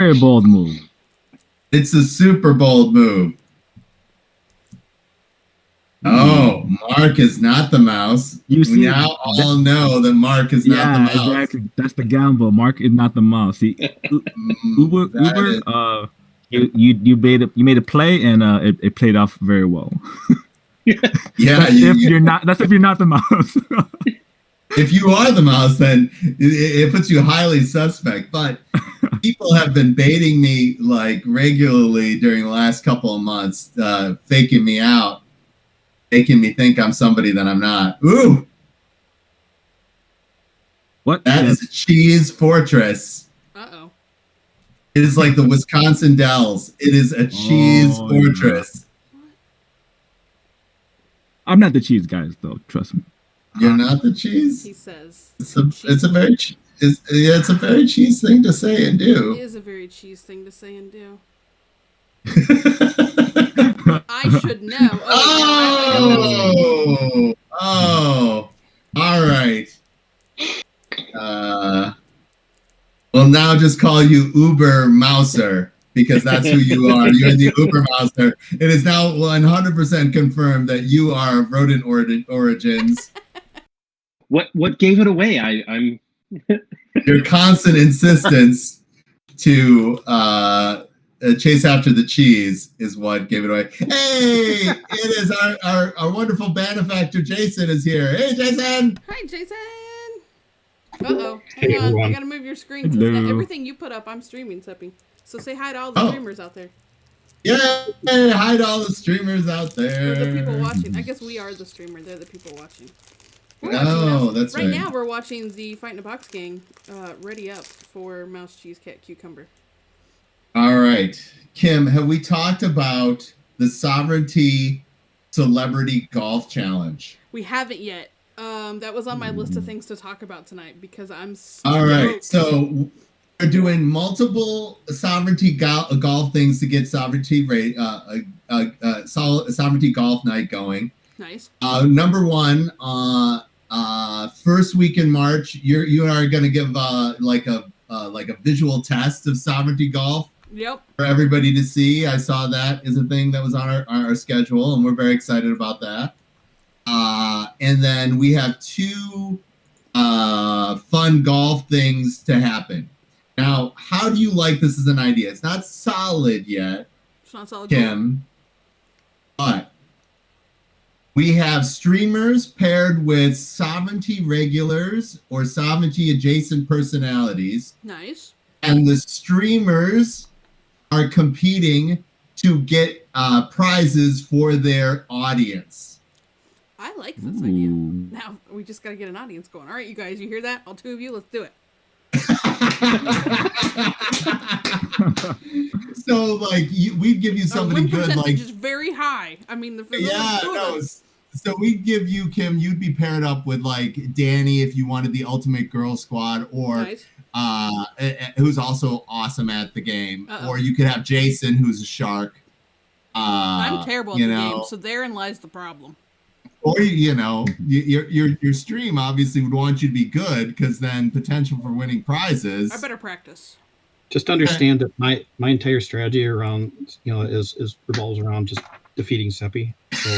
Very bold move. It's a super bold move. Oh, Mark is not the mouse. You see, we now all know that Mark is not the mouse. Exactly. That's the gamble. Mark is not the mouse. See, Uber, you made a play, and it played off very well. Yeah, if you're not the mouse. If you are the mouse, then it puts you highly suspect. But people have been baiting me like regularly during the last couple of months, faking me out, making me think I'm somebody that I'm not. Ooh, what? That is a cheese fortress. Uh-oh. It is like the Wisconsin Dells. It is a cheese fortress. No. I'm not the cheese guys, though. Trust me. You're not the cheese? He says. It's a very cheese thing to say and do. It is a very cheese thing to say and do. I should know. Oh, all right. We'll now just call you Uber Mouser because that's who you are. You're the Uber Mouser. It is now 100% confirmed that you are rodent origins. What gave it away? I'm Your constant insistence to chase after the cheese is what gave it away. Hey, it is our wonderful benefactor Jason is here. Hey, Jason. Hi, Jason. Uh-oh. Hang on. I gotta move your screen. Everything you put up, I'm streaming, Sippy. So say hi to all the streamers out there. Yeah, hi to all the streamers out there. Or the people watching. I guess we are the streamer. They're the people watching. That's right. Right now we're watching the Fight in a Box gang ready up for Mouse, Cheese, Cat, Cucumber. All right. Kim, have we talked about the Sovereignty Celebrity Golf Challenge? We haven't yet. That was on my list of things to talk about tonight because I'm all right. So we're doing multiple sovereignty golf things to get sovereignty sovereignty golf night going. Nice. Number one, first week in March, you are going to give like a visual test of sovereignty golf. Yep. For everybody to see. I saw that is a thing that was on our schedule, and we're very excited about that. And then we have two fun golf things to happen. Now, how do you like this as an idea? It's not solid yet, it's not solid, Kim, but we have streamers paired with sovereignty regulars or sovereignty adjacent personalities. Nice. And the streamers are competing to get prizes for their audience. I like this idea. Now, we just got to get an audience going. All right, you guys, you hear that? All two of you, let's do it. So, like, we'd give you somebody good, like... just very high. I mean, So we'd give you, Kim, you'd be paired up with, like, Danny if you wanted the Ultimate Girl Squad, or... Nice. Who's also awesome at the game. Or you could have Jason, who's a shark. I'm terrible at the game, so therein lies the problem. Or your stream obviously would want you to be good because then potential for winning prizes. I better practice. Just understand that my entire strategy around is revolves around just defeating Seppi. So.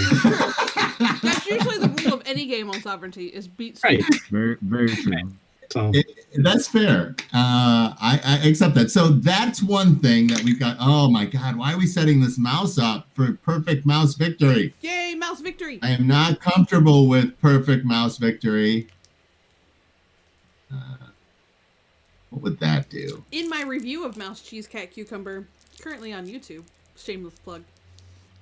That's usually the rule of any game on Sovereignty is beat Seppi. Right. Very, very true. So. That's fair. I accept that. So that's one thing that we've got. Oh my God, why are we setting this mouse up for perfect mouse victory? Yay, mouse victory! I am not comfortable with perfect mouse victory. What would that do? In my review of Mouse, Cheese, Cat, Cucumber, currently on YouTube, shameless plug,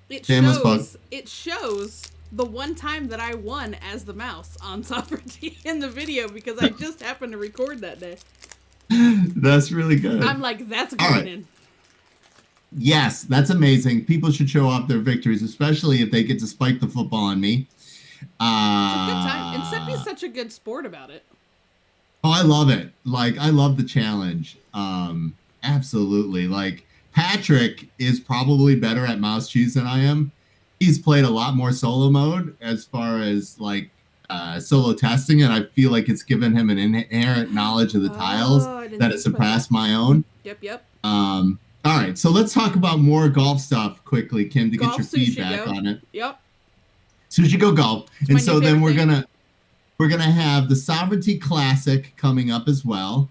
it shows the one time that I won as the mouse on Sovereignty in the video because I just happened to record that day. That's really good. I'm like, that's going in. Yes, that's amazing. People should show off their victories, especially if they get to spike the football on me. It's a good time. And Seppi's such a good sport about it. Oh, I love it. Like, I love the challenge. Absolutely. Like, Patrick is probably better at mouse cheese than I am. He's played a lot more solo mode as far as like solo testing, and I feel like it's given him an inherent knowledge of the tiles that has surpassed my own. Yep. All right, so let's talk about more golf stuff quickly, Kim, to Golf, get your feedback Sushi Go. on it. Yep. Sushi Go Golf. my And so new then favorite we're gonna have the Sovereignty Classic coming up as well.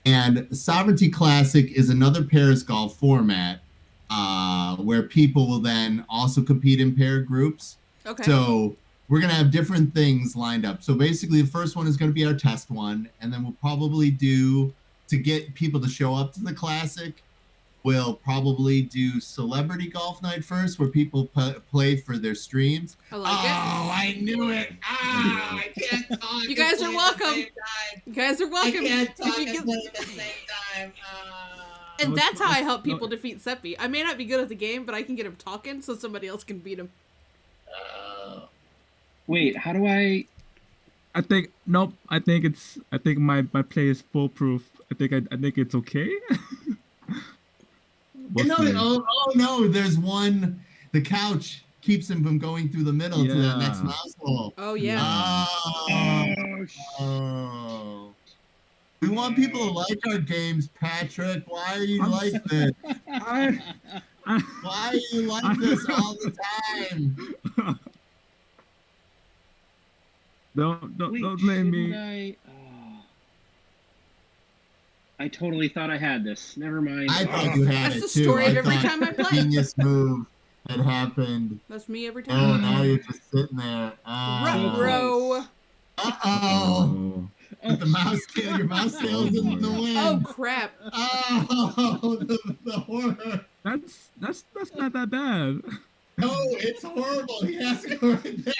And Sovereignty Classic is another pairs golf format where people will then also compete in pair groups. Okay. So we're going to have different things lined up. So basically, the first one is going to be our test one. And then we'll probably do, to get people to show up to the Classic, we'll probably do Celebrity Golf Night first, where people play for their streams. I like it. Oh, I knew it. I can't talk. You guys are welcome. You guys are welcome. I can't talk If you and play at the same time. And that's how I help people defeat Seppi. I may not be good at the game, but I can get him talking so somebody else can beat him. Wait, how do I? I think nope. I think my play is foolproof. I think it's okay. No, there's one. The couch keeps him from going through the middle to that next mouse hole. Oh yeah. Oh. We want people to like our games, Patrick. Why are you like this? Why are you like this all the time? Don't blame me. I totally thought I had this. Never mind. I thought you had That's it the too. story of I every thought time I play. Genius move had happened. That's me every Oh, time. now you're just sitting there. Ruh-roh. Uh-oh. With the mouse tail, your mouse tail's in the wind. Oh crap. Oh, the horror. That's not that bad. No, it's horrible. He has to go right there.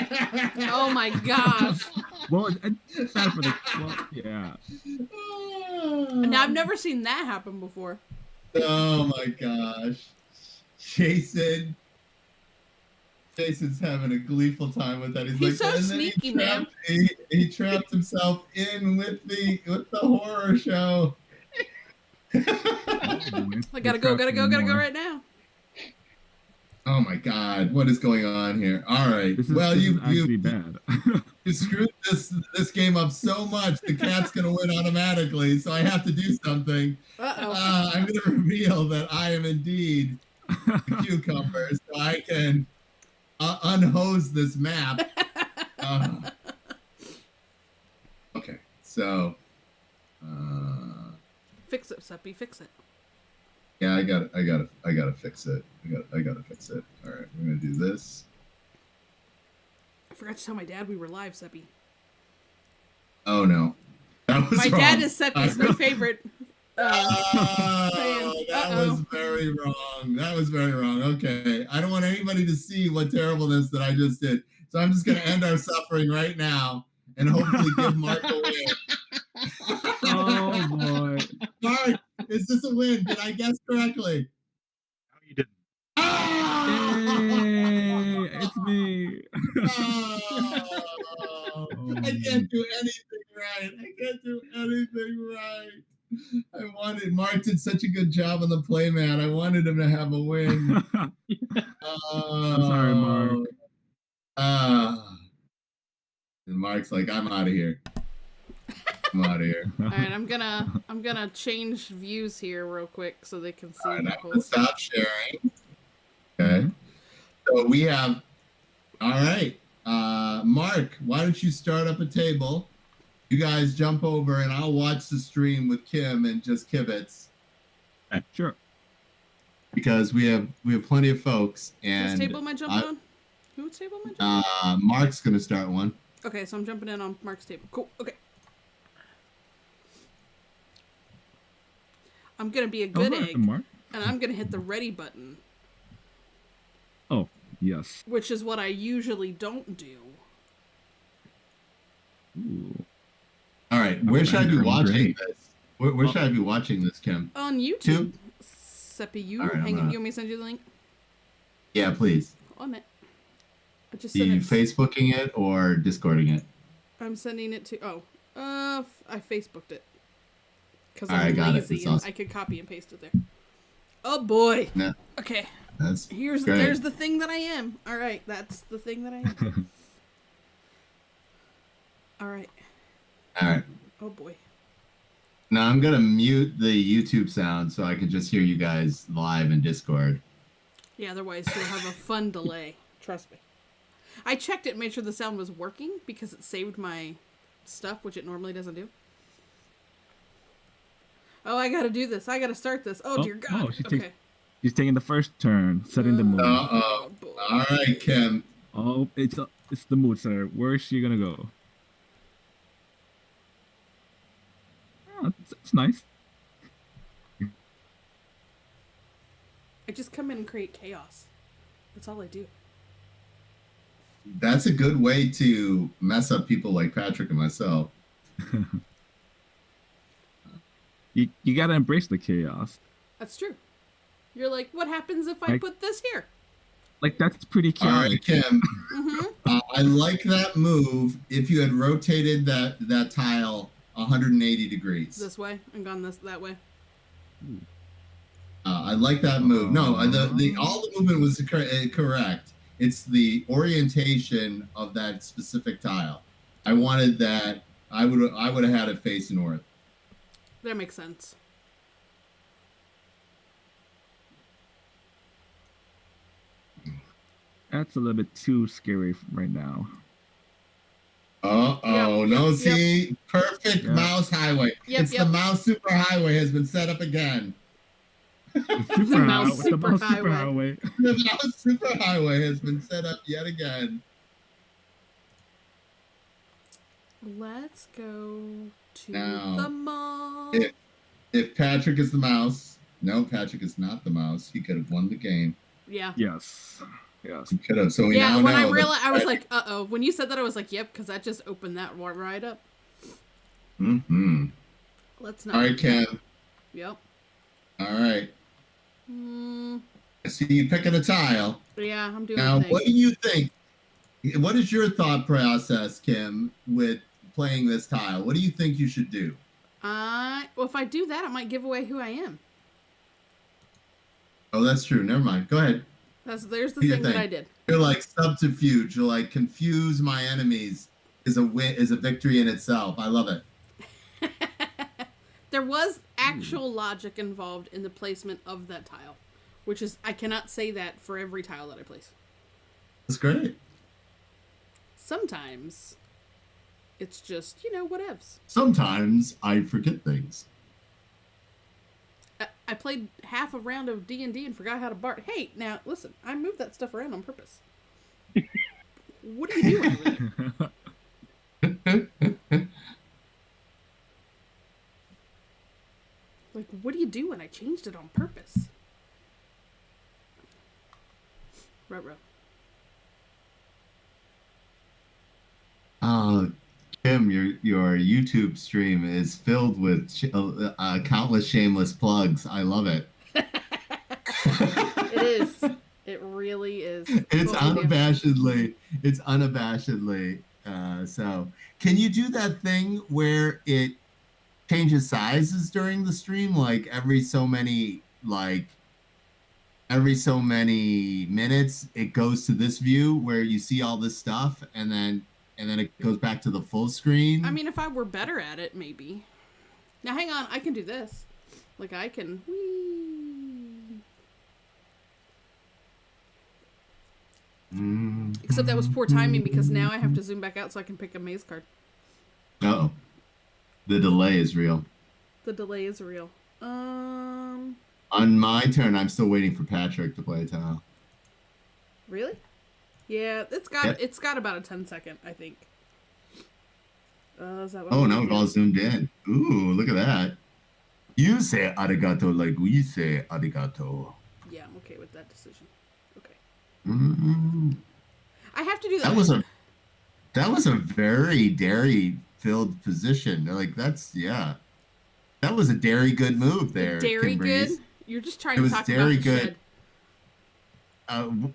Oh my gosh. Well, it's bad for the yeah. Now I've never seen that happen before. Oh my gosh. Jason's having a gleeful time with that. He's like, so and then sneaky, man. He trapped himself in with the horror show. I gotta go right now. Oh my God, what is going on here? All right. This is actually bad. You screwed this game up so much, the cat's gonna win automatically, so I have to do something. Uh-oh. I'm gonna reveal that I am indeed a cucumber, so I can unhose this map. Okay, so Fix it, Seppi, fix it. yeah, I gotta fix it. I gotta fix it. All right, we're gonna do this. I forgot to tell my dad we were live, Seppi. Oh no, that was My wrong. dad is Seppi's new favorite. That was very wrong. That was very wrong. Okay, I don't want anybody to see what terribleness that I just did. So I'm just gonna end our suffering right now and hopefully give Mark a win. Oh boy. Mark, is this a win? Did I guess correctly? No, you didn't. Hey, it's me. I can't do anything right. Mark did such a good job on the playmat. I wanted him to have a win. I'm sorry, Mark. And Mark's like, I'm out of here. I'm out of here. All right, I'm gonna change views here real quick so they can see. All right, the I'm whole gonna stop sharing. Okay. So we have. All right, Mark, why don't you start up a table? You guys jump over, and I'll watch the stream with Kim and just kibitz. Sure. Because we have plenty of folks, and Whose table am I jumping on? Whose table am I jumping on? Mark's gonna start one. Okay, so I'm jumping in on Mark's table. Cool. Okay. I'm gonna be a good egg, Mark. and I'm gonna hit the ready button. Oh yes. Which is what I usually don't do. Ooh. All right, where should I be watching this? Where should I be watching this, Kim? On YouTube. Seppi, you right, hang on. You want me to send you the link? Yeah, please. On it. I just Are sent you it. Facebooking it or Discording it? I'm sending it to. I Facebooked it. Because All right, I'm got it. lazy That's and awesome. I could copy and paste it there. Oh boy. Yeah, Okay. that's There's great. the thing that I am. All right, that's the thing that I am. All right. All right. Oh boy. Now I'm gonna mute the YouTube sound so I can just hear you guys live in Discord. Yeah, otherwise you'll have a fun delay. Trust me. I checked it, made sure the sound was working because it saved my stuff, which it normally doesn't do. Oh, I gotta do this. I gotta start this. Oh, dear God. Okay. She's taking the first turn, setting the mood. Uh-oh. All right, Kim. Oh, it's the mood setter. Where is she gonna go? Oh, it's nice. I just come in and create chaos. That's all I do. That's a good way to mess up people like Patrick and myself. You gotta embrace the chaos. That's true. You're like, what happens if I put this here? Like, that's pretty chaotic. All right, Kim. Mm-hmm. I like that move. If you had rotated that tile 180 degrees. This way and gone that way. I like that move. No, the all the movement was correct. It's the orientation of that specific tile. I wanted that. I would have had it face north. That makes sense. That's a little bit too scary right now. See, perfect mouse highway. The mouse super highway has been set up again. The mouse super highway. The mouse super highway has been set up yet again. Let's go to Now, the mall. If Patrick is the mouse, no, Patrick is not the mouse. He could have won the game. Yeah. Yes. He could have. So we now when know. I realized, I was like, uh-oh. When you said that, I was like, yep, because that just opened that right up. Mm-hmm. Let's not. All right, Ken. Yep. All right. I see you picking a tile. Yeah, I'm doing Now, what do you think? What is your thought process, Kim, with playing this tile? What do you think you should do? Well, if I do that, it might give away who I am. Oh, that's true. Never mind. Go ahead. There's the thing that I did. You're like subterfuge. You're like confuse my enemies is a victory in itself. I love it. There was actual logic involved in the placement of that tile, which is I cannot say that for every tile that I place. That's great. Sometimes it's just, whatevs. Sometimes I forget things. I played half a round of D&D and forgot how to bar. Hey, now, listen, I moved that stuff around on purpose. What are you doing over there? Like, what do you do when I changed it on purpose? Ruh-roh. Kim, your YouTube stream is filled with countless shameless plugs. I love it. It is. It really is. It's unabashedly. So, can you do that thing where it changes sizes during the stream, like every so many minutes, it goes to this view where you see all this stuff, and then it goes back to the full screen? I mean, if I were better at it, maybe. Now, hang on. I can do this. Like, I can... Whee. Except that was poor timing because now I have to zoom back out so I can pick a maze card. Uh-oh. The delay is real. The delay is real. On my turn, I'm still waiting for Patrick to play a tile. Really? Yeah, it's got about a 10-second, I think. Is that what now we've all zoomed in. Ooh, look at that. You say arigato like we say arigato. Yeah, I'm okay with that decision. Okay. Mm-hmm. I have to do that. That was a very dairy-filled position. Like, that was a dairy good move there. Dairy good? You're just trying to talk about the shed.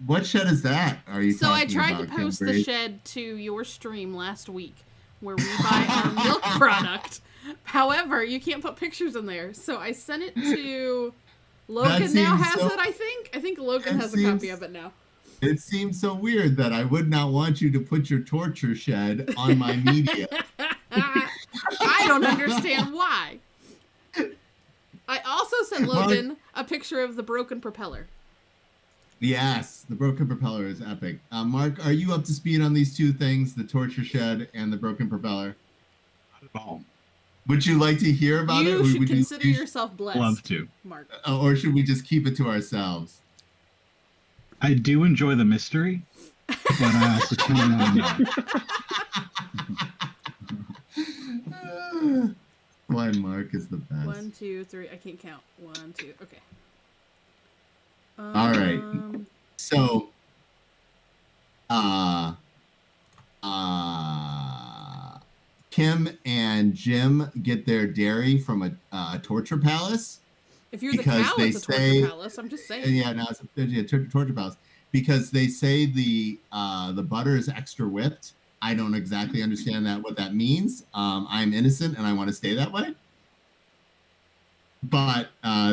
What shed is that? Are you so talking I tried about, to post the shed to your stream last week where we buy our milk product. However, you can't put pictures in there. So I sent it to Logan. Now has it, I think. I think Logan has a copy of it now. It seems so weird that I would not want you to put your torture shed on my media. I don't understand why. I also sent Logan a picture of the broken propeller. Yes, the broken propeller is epic. Mark, are you up to speed on these two things, the torture shed and the broken propeller? Not at all. Would you like to hear about it? You should consider yourself blessed. Love to. Mark. Or should we just keep it to ourselves? I do enjoy the mystery, but I also kind of want to know. Why Mark is the best. 1, 2, 3. I can't count. 1, 2. Okay. All right. So, Kim and Jim get their dairy from a torture palace. If you're the cow, it's a torture palace. I'm just saying. Yeah, no, it's a torture palace because they say the butter is extra whipped. I don't exactly understand what that means. I'm innocent and I want to stay that way. But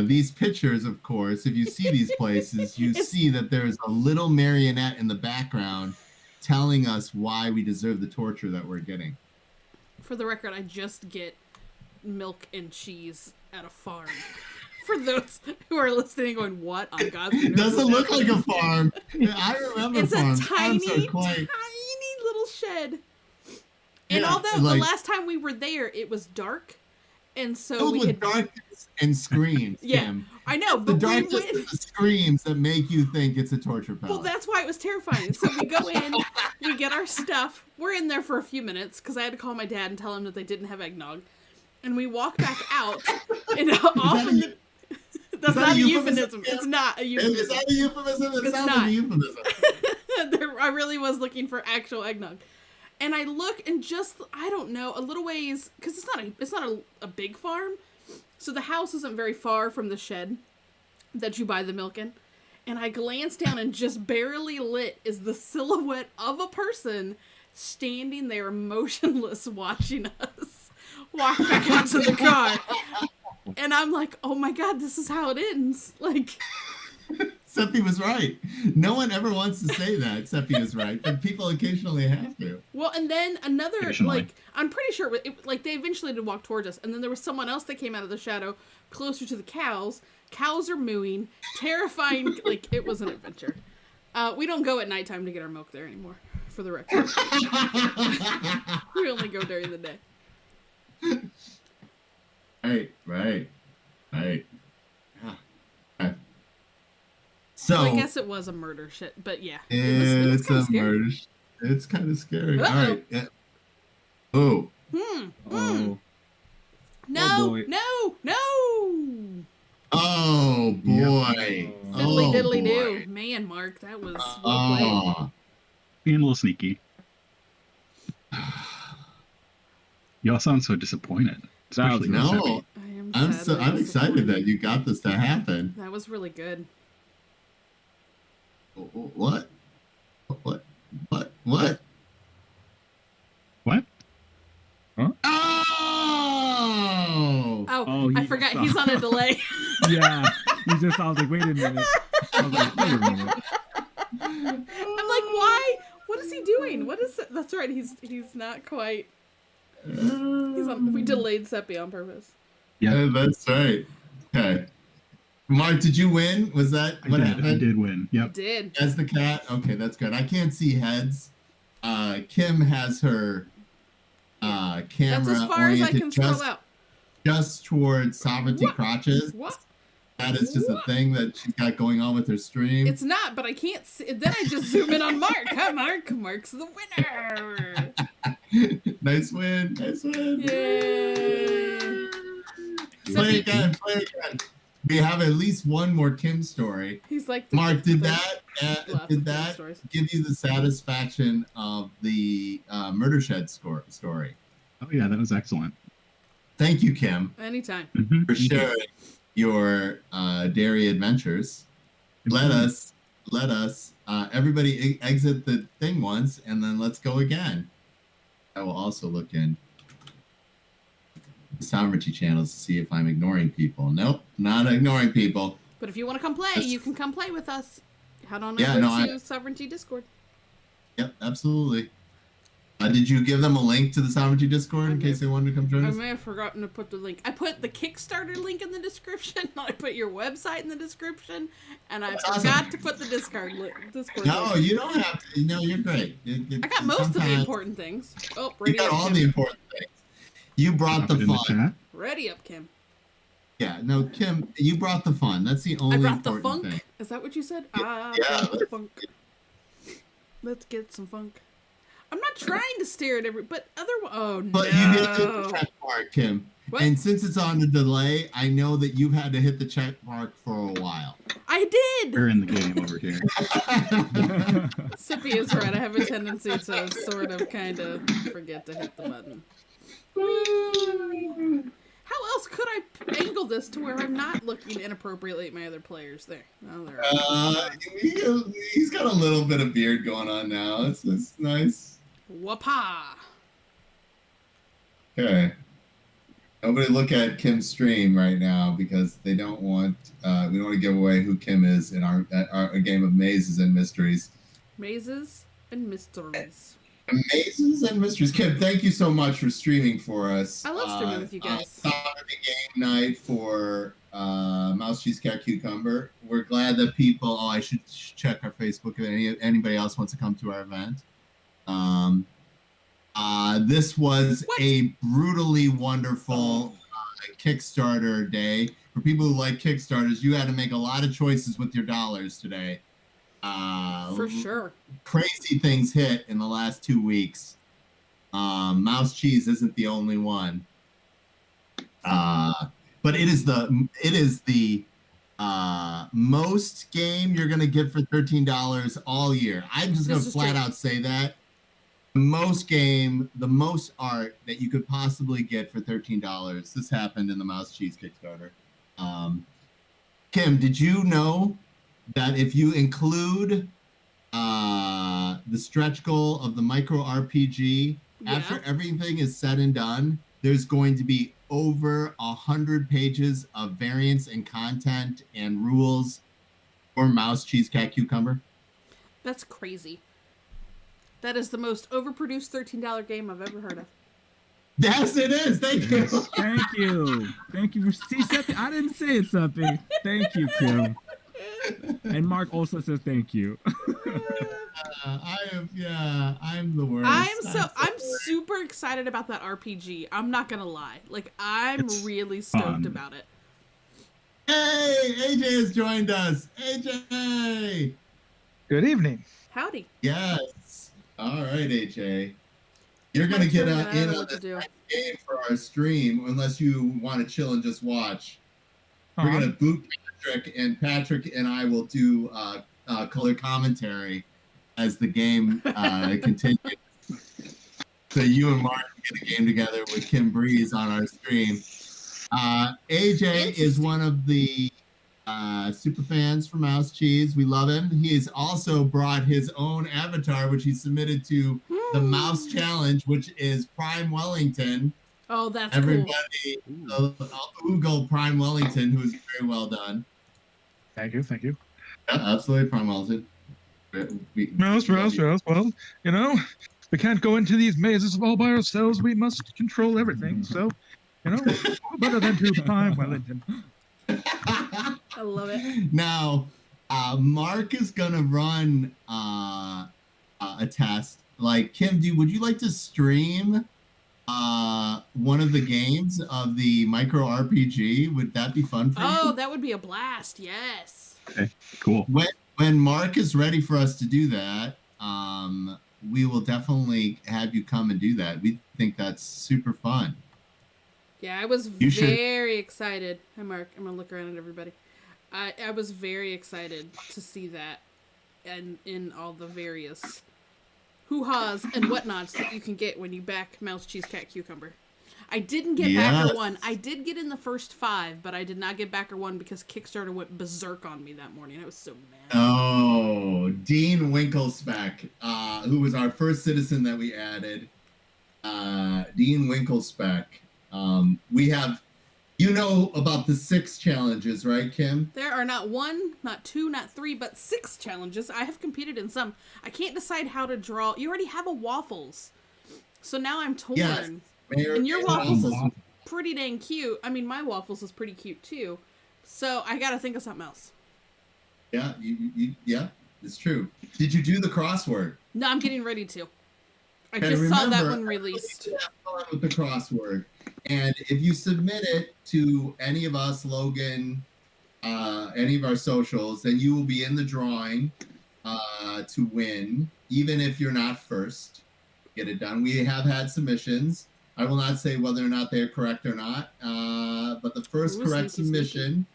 these pictures, of course, if you see these places, you see that there's a little marionette in the background telling us why we deserve the torture that we're getting. For the record, I just get milk and cheese at a farm. For those who are listening going, what on God's It doesn't look like a farm. I remember farms. It's a tiny, Farms are quite... tiny little shed. And Yeah, although the last time we were there, it was dark. And so we had darkness and screams. Yeah, Kim. I know. The But darkness and the screams that make you think it's a torture palace. Well, that's why it was terrifying. So we go in, we get our stuff. We're in there for a few minutes because I had to call my dad and tell him that they didn't have eggnog. And we walk back out. And often that's not a euphemism. It's not a euphemism. Is that a euphemism? It sounds not. like a euphemism. I really was looking for actual eggnog. And I look and just, I don't know, a little ways, because it's not a big farm. So the house isn't very far from the shed that you buy the milk in. And I glance down and just barely lit is the silhouette of a person standing there motionless watching us walk back out to the car. And I'm like, oh my God, this is how it ends. Like... Seppi was right. No one ever wants to say that Seppi is right, but people occasionally have to. Well, and then another, like, I'm pretty sure, like, they eventually did walk towards us, and then there was someone else that came out of the shadow closer to the cows. Cows are mooing, terrifying, like, it was an adventure. We don't go at nighttime to get our milk there anymore, for the record. We only go during the day. Right. Yeah. So I guess it was a murder shit, but yeah. It was a murder. It's kind of scary. Uh-oh. All right. Yeah. Oh. No. Oh boy. Fiddly diddly do. Man, Mark, that was well played. Being a little sneaky. Y'all sound so disappointed. Especially no. I'm excited that you got this to happen. That was really good. What? Huh? Oh, I forgot he's on a delay. Yeah, I was like, wait a minute. I'm like, why? What is he doing? What is it? That's right. He's not quite. We delayed Seppi on purpose. Yeah, that's right. Okay. Mark, did you win? Was that what happened? I did win. Yep. You did. As the cat? Okay, that's good. I can't see heads. Kim has her camera That's as far as I can scroll out. Just towards sovereignty crotches. What? That is just a thing that she's got going on with her stream. It's not, but I can't see. Then I just zoom in on Mark. Hi, Mark. Mark's the winner. Nice win. Yay. Play again. We have at least one more Kim story. He's like, Mark, did that give you the satisfaction of the murder shed story? Oh yeah, that was excellent. Thank you, Kim. Anytime. For sharing your dairy adventures. Let us everybody exit the thing once, and then let's go again. I will also look in the sovereignty channels to see if I'm ignoring people. Nope, not ignoring people. But if you want to come play, you can come play with us. Head on over to Sovereignty Discord. Yep, absolutely. Did you give them a link to the Sovereignty Discord in case they wanted to come join I us? may have forgotten to put the link. I put the Kickstarter link in the description. I put your website in the description, and I forgot to put the Discord link. No, you don't have to. No, you're great. I got most of the important things. Oh, You ready got up, all Kim. the important things. You brought Drop the it in fun. chat. Ready up, Kim. Yeah, no, Kim, you brought the fun. That's the only I brought the important funk. thing. Is that what you said? Yeah, Brought the funk. Let's get some funk. I'm not trying to stare at but oh But no. you did hit the check mark, Kim. What? And since it's on the delay, I know that you've had to hit the check mark for a while. I did. We're in the game over here. Sippy is right. I have a tendency to sort of kind of forget to hit the button. How else could I angle this to where I'm not looking inappropriately at my other players? There. Oh, there. He's got a little bit of beard going on now. It's nice. Wapa. Okay. Nobody look at Kim's stream right now because they don't want. We don't want to give away who Kim is in our game of mazes and mysteries. Mazes and mysteries. Mazes and mysteries. Kim, thank you so much for streaming for us. I love streaming with you guys. Saturday game night for Mouse Cheese Cat Cucumber. We're glad that people. Oh, I should check our Facebook if anybody else wants to come to our event. This was a brutally wonderful Kickstarter day. For people who like Kickstarters, you had to make a lot of choices with your dollars today. For sure. Crazy things hit in the last 2 weeks. Mouse Cheese isn't the only one. But it is the most game you're gonna get for $13 all year. I'm just gonna flat out say that. The most art that you could possibly get for $13. This happened in the Mouse Cheese Kickstarter. Kim, did you know that if you include the stretch goal of the micro RPG, after everything is said and done, there's going to be over 100 pages of variants and content and rules for Mouse Cheese Cat Cucumber? That's crazy. That is the most overproduced $13 game I've ever heard of. Yes, it is. Thank you. Thank you. Thank you for something. I didn't say it, something. Thank you, Kim. And Mark also says thank you. I'm the worst. I'm super excited about that RPG. I'm not gonna lie. Like, I'm really stoked about it. Hey, AJ has joined us. AJ. Good evening. Howdy. Yes. All right, AJ. You're gonna get in on this game for our stream, unless you want to chill and just watch. We're gonna boot Patrick, and Patrick and I will do color commentary as the game continues. So you and Mark get a game together with Kim Breeze on our stream. AJ is one of the super fans for Mouse Cheese. We love him. He has also brought his own avatar, which he submitted to the Mouse Challenge, which is Prime Wellington. Oh, that's everybody. Google Prime Wellington, who is very well done. Thank you. Yeah, absolutely, Prime Wellington. Mouse. Well, you know, we can't go into these mazes all by ourselves. We must control everything. So, you know, better than to Prime Wellington. I love it. Now, Mark is gonna run a test. Like, Kim, would you like to stream one of the games of the micro RPG? Would that be fun for you? Oh, that would be a blast. Yes. Okay, cool. When Mark is ready for us to do that, we will definitely have you come and do that. We think that's super fun. Yeah, I was very excited. Hi, Mark. I'm gonna look around at everybody. I was very excited to see that, and in all the various hoo-ha's and whatnots that you can get when you back Mouse Cheese Cat Cucumber. I didn't get backer 1. I did get in the first 5, but I did not get backer 1 because Kickstarter went berserk on me that morning. I was so mad. Oh, Dean Winklespec, who was our first citizen that we added. Dean Winklespec. We have, you know about the 6 challenges, right, Kim? There are not 1, not 2, not 3, but 6 challenges. I have competed in some. I can't decide how to draw. You already have a waffles. So now I'm torn. Yes. And your waffles is Waffles. pretty dang cute. I mean, my waffles is pretty cute too. So I gotta think of something else. Yeah, yeah, it's true. Did you do the crossword? No, I'm getting ready to. I And just saw that remember, one released. have fun with the crossword. And if you submit it to any of us, Logan, any of our socials, then you will be in the drawing to win, even if you're not first. Get it done. We have had submissions. I will not say whether or not they're correct or not, but the first correct submission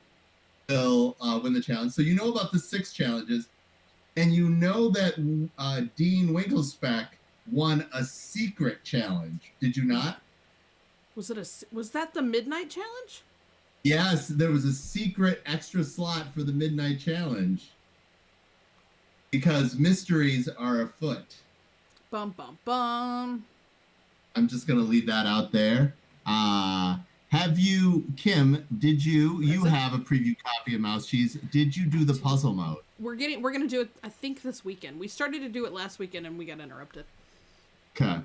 will win the challenge. So you know about the 6 challenges, and you know that Dean Winklespec won a secret challenge. Did you not? Was that the midnight challenge? Yes, there was a secret extra slot for the midnight challenge because mysteries are afoot. Bum bum bum. I'm just gonna leave that out there. Have you, Kim? Did you have a preview copy of Mouse Cheese? Did you do the puzzle mode? We're gonna do it. I think this weekend. We started to do it last weekend and we got interrupted. Okay.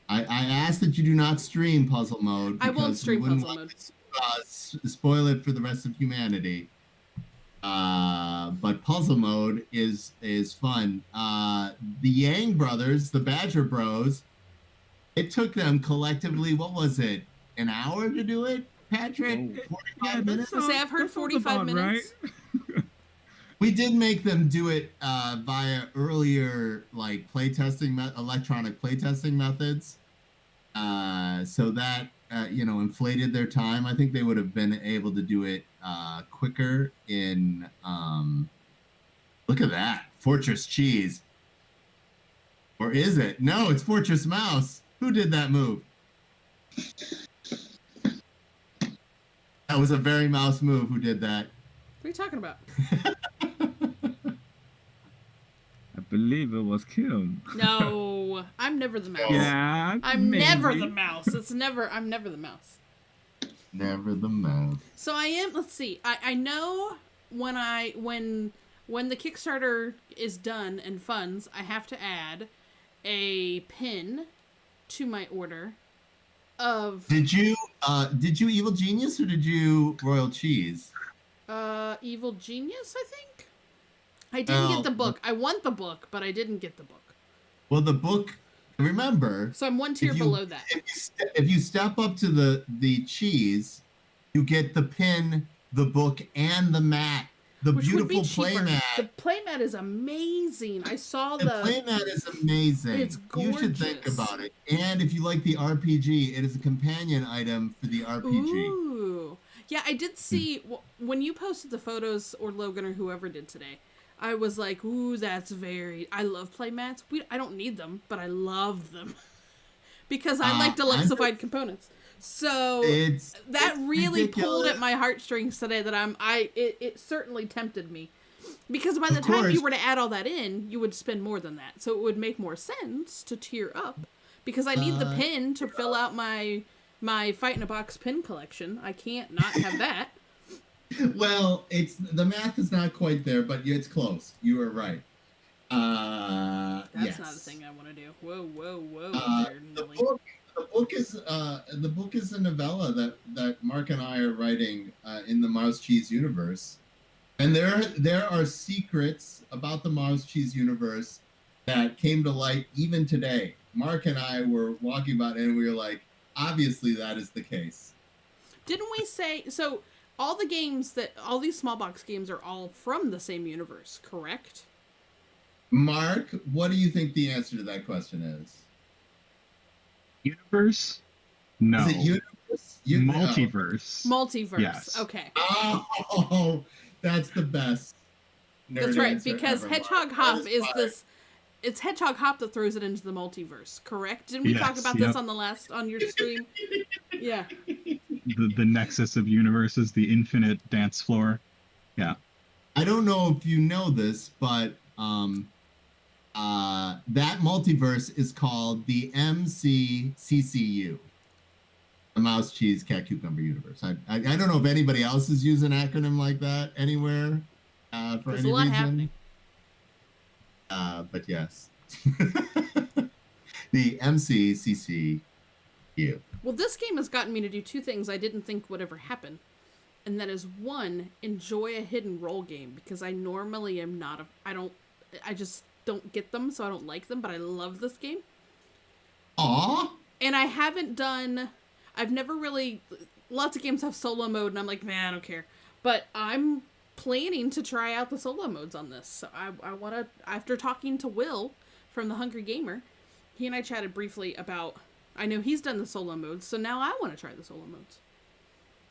I asked that you do not stream puzzle mode. I won't stream we wouldn't puzzle want mode. to, spoil it for the rest of humanity. But puzzle mode is fun. The Yang brothers, the Badger Bros, it took them collectively, what was it, an hour to do it, Patrick? 45 minutes? Say, I've heard 45 minutes. Right? We did make them do it via earlier, like, electronic playtesting methods. So that, inflated their time. I think they would have been able to do it quicker in, look at that, Fortress Cheese. Or is it? No, it's Fortress Mouse. Who did that move? That was a very mouse move. Who did that? What are you talking about? I believe it was Kim. No, I'm never the mouse. Yeah, I'm maybe. never the mouse. I'm never the mouse. Never the mouse. So I am. Let's see. I know when the Kickstarter is done and funds, I have to add a pin to my order of. Did you Evil Genius or did you Royal Cheese? Evil Genius, I think. I didn't get the book. I want the book, but I didn't get the book. Well, the book. Remember. So I'm one tier below that. If you step up to the cheese, you get the pin, the book, and the mat. The Which beautiful would be cheaper. playmat. The playmat is amazing. I saw The playmat is amazing. It's gorgeous. You should think about it. And if you like the RPG, it is a companion item for the RPG. Ooh. Yeah, I did see when you posted the photos, or Logan or whoever did today, I was like, ooh, that's very... I love playmats. I don't need them, but I love them. Because I like deluxeified components. So that really pulled at my heartstrings today that it certainly tempted me. Because by the time you were to add all that in, you would spend more than that. So it would make more sense to tier up. Because I need the pin to fill out my Fight in a Box pin collection. I can't not have that. Well, the math is not quite there, but it's close. You are right. That's yes. not a thing I want to do. Whoa. The book is a novella that Mark and I are writing in the Mouse Cheese universe, and there are secrets about the Mouse Cheese universe that came to light even today. Mark and I were walking about it, and we were like, obviously that is the case. Didn't we say so? All these small box games are all from the same universe, correct? Mark, what do you think the answer to that question is? Universe? No. Is it universe? Multiverse. Multiverse. Yes. Okay. Oh, that's the best. That's right, because ever, Hedgehog Hop is this. It's Hedgehog Hop that throws it into the multiverse, correct? Didn't we talk about this on your stream? Yeah. The nexus of universes, the infinite dance floor. Yeah. I don't know if you know this, but that multiverse is called the MCCCU, the Mouse Cheese Cat Cucumber Universe. I don't know if anybody else is using an acronym like that anywhere for There's any a lot reason. happening. But yes. the MCCCU. Well, this game has gotten me to do two things I didn't think would ever happen. And that is, one, enjoy a hidden role game, because I normally am not I just don't get them, so I don't like them, but I love this game. Aww. And I've never really, lots of games have solo mode, and I'm like, man, I don't care. But I'm planning to try out the solo modes on this. So I want to, after talking to Will from The Hungry Gamer, he and I chatted briefly about, I know he's done the solo modes, so now I want to try the solo modes.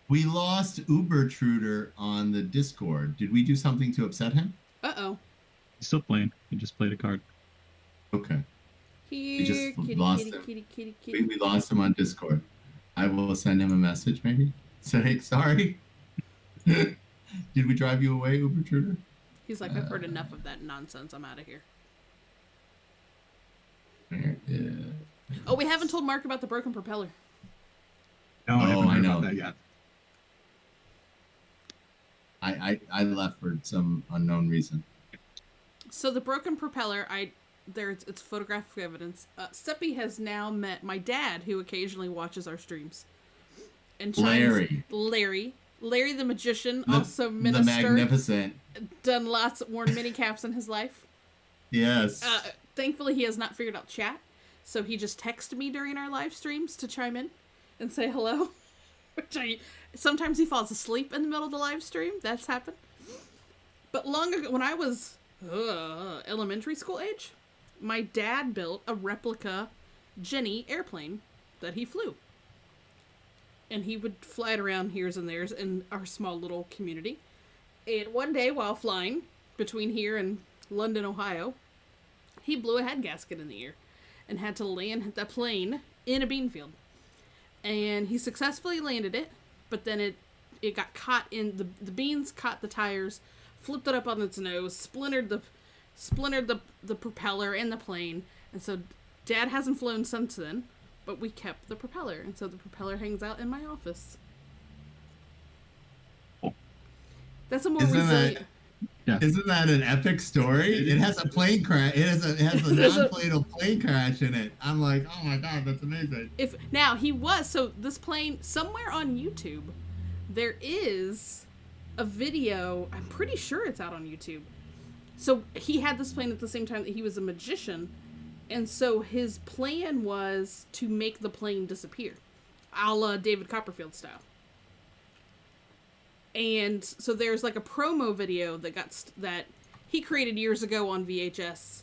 We lost Ubertruder on the Discord. Did we do something to upset him? Uh-oh. He's still playing. He just played a card. Okay. Here, We just kitty, lost kitty, him. kitty, kitty, kitty. We lost him on Discord. I will send him a message, maybe. Say, sorry. Did we drive you away, Ubertruder? He's like, I've heard enough of that nonsense. I'm out of here. Yeah. Oh, we haven't told Mark about the broken propeller. No, I haven't I heard know. about that yet. I left for some unknown reason. So the broken propeller, it's photographic evidence. Seppi has now met my dad, who occasionally watches our streams. And Larry the magician, also minister. The magnificent. Done worn many caps in his life. Yes. Thankfully, he has not figured out chat, so he just texted me during our live streams to chime in and say hello. Sometimes he falls asleep in the middle of the live stream. That's happened. But long ago, when I was elementary school age, my dad built a replica Jenny airplane that he flew. And he would fly it around here's and there's in our small little community. And one day, while flying between here and London, Ohio, he blew a head gasket in the air and had to land the plane in a bean field. And he successfully landed it, but then it got caught in the beans, caught the tires, flipped it up on its nose, splintered the propeller and the plane. And so Dad hasn't flown since then, but we kept the propeller, and so the propeller hangs out in my office. That's a more resilient. Isn't that an epic story? It has a plane crash. It has a non-planeable plane crash in it. I'm like, oh my god, that's amazing. So this plane, somewhere on YouTube, there is a video. I'm pretty sure it's out on YouTube. So he had this plane at the same time that he was a magician, and so his plan was to make the plane disappear, a la David Copperfield style. And so there's like a promo video that he created years ago on VHS,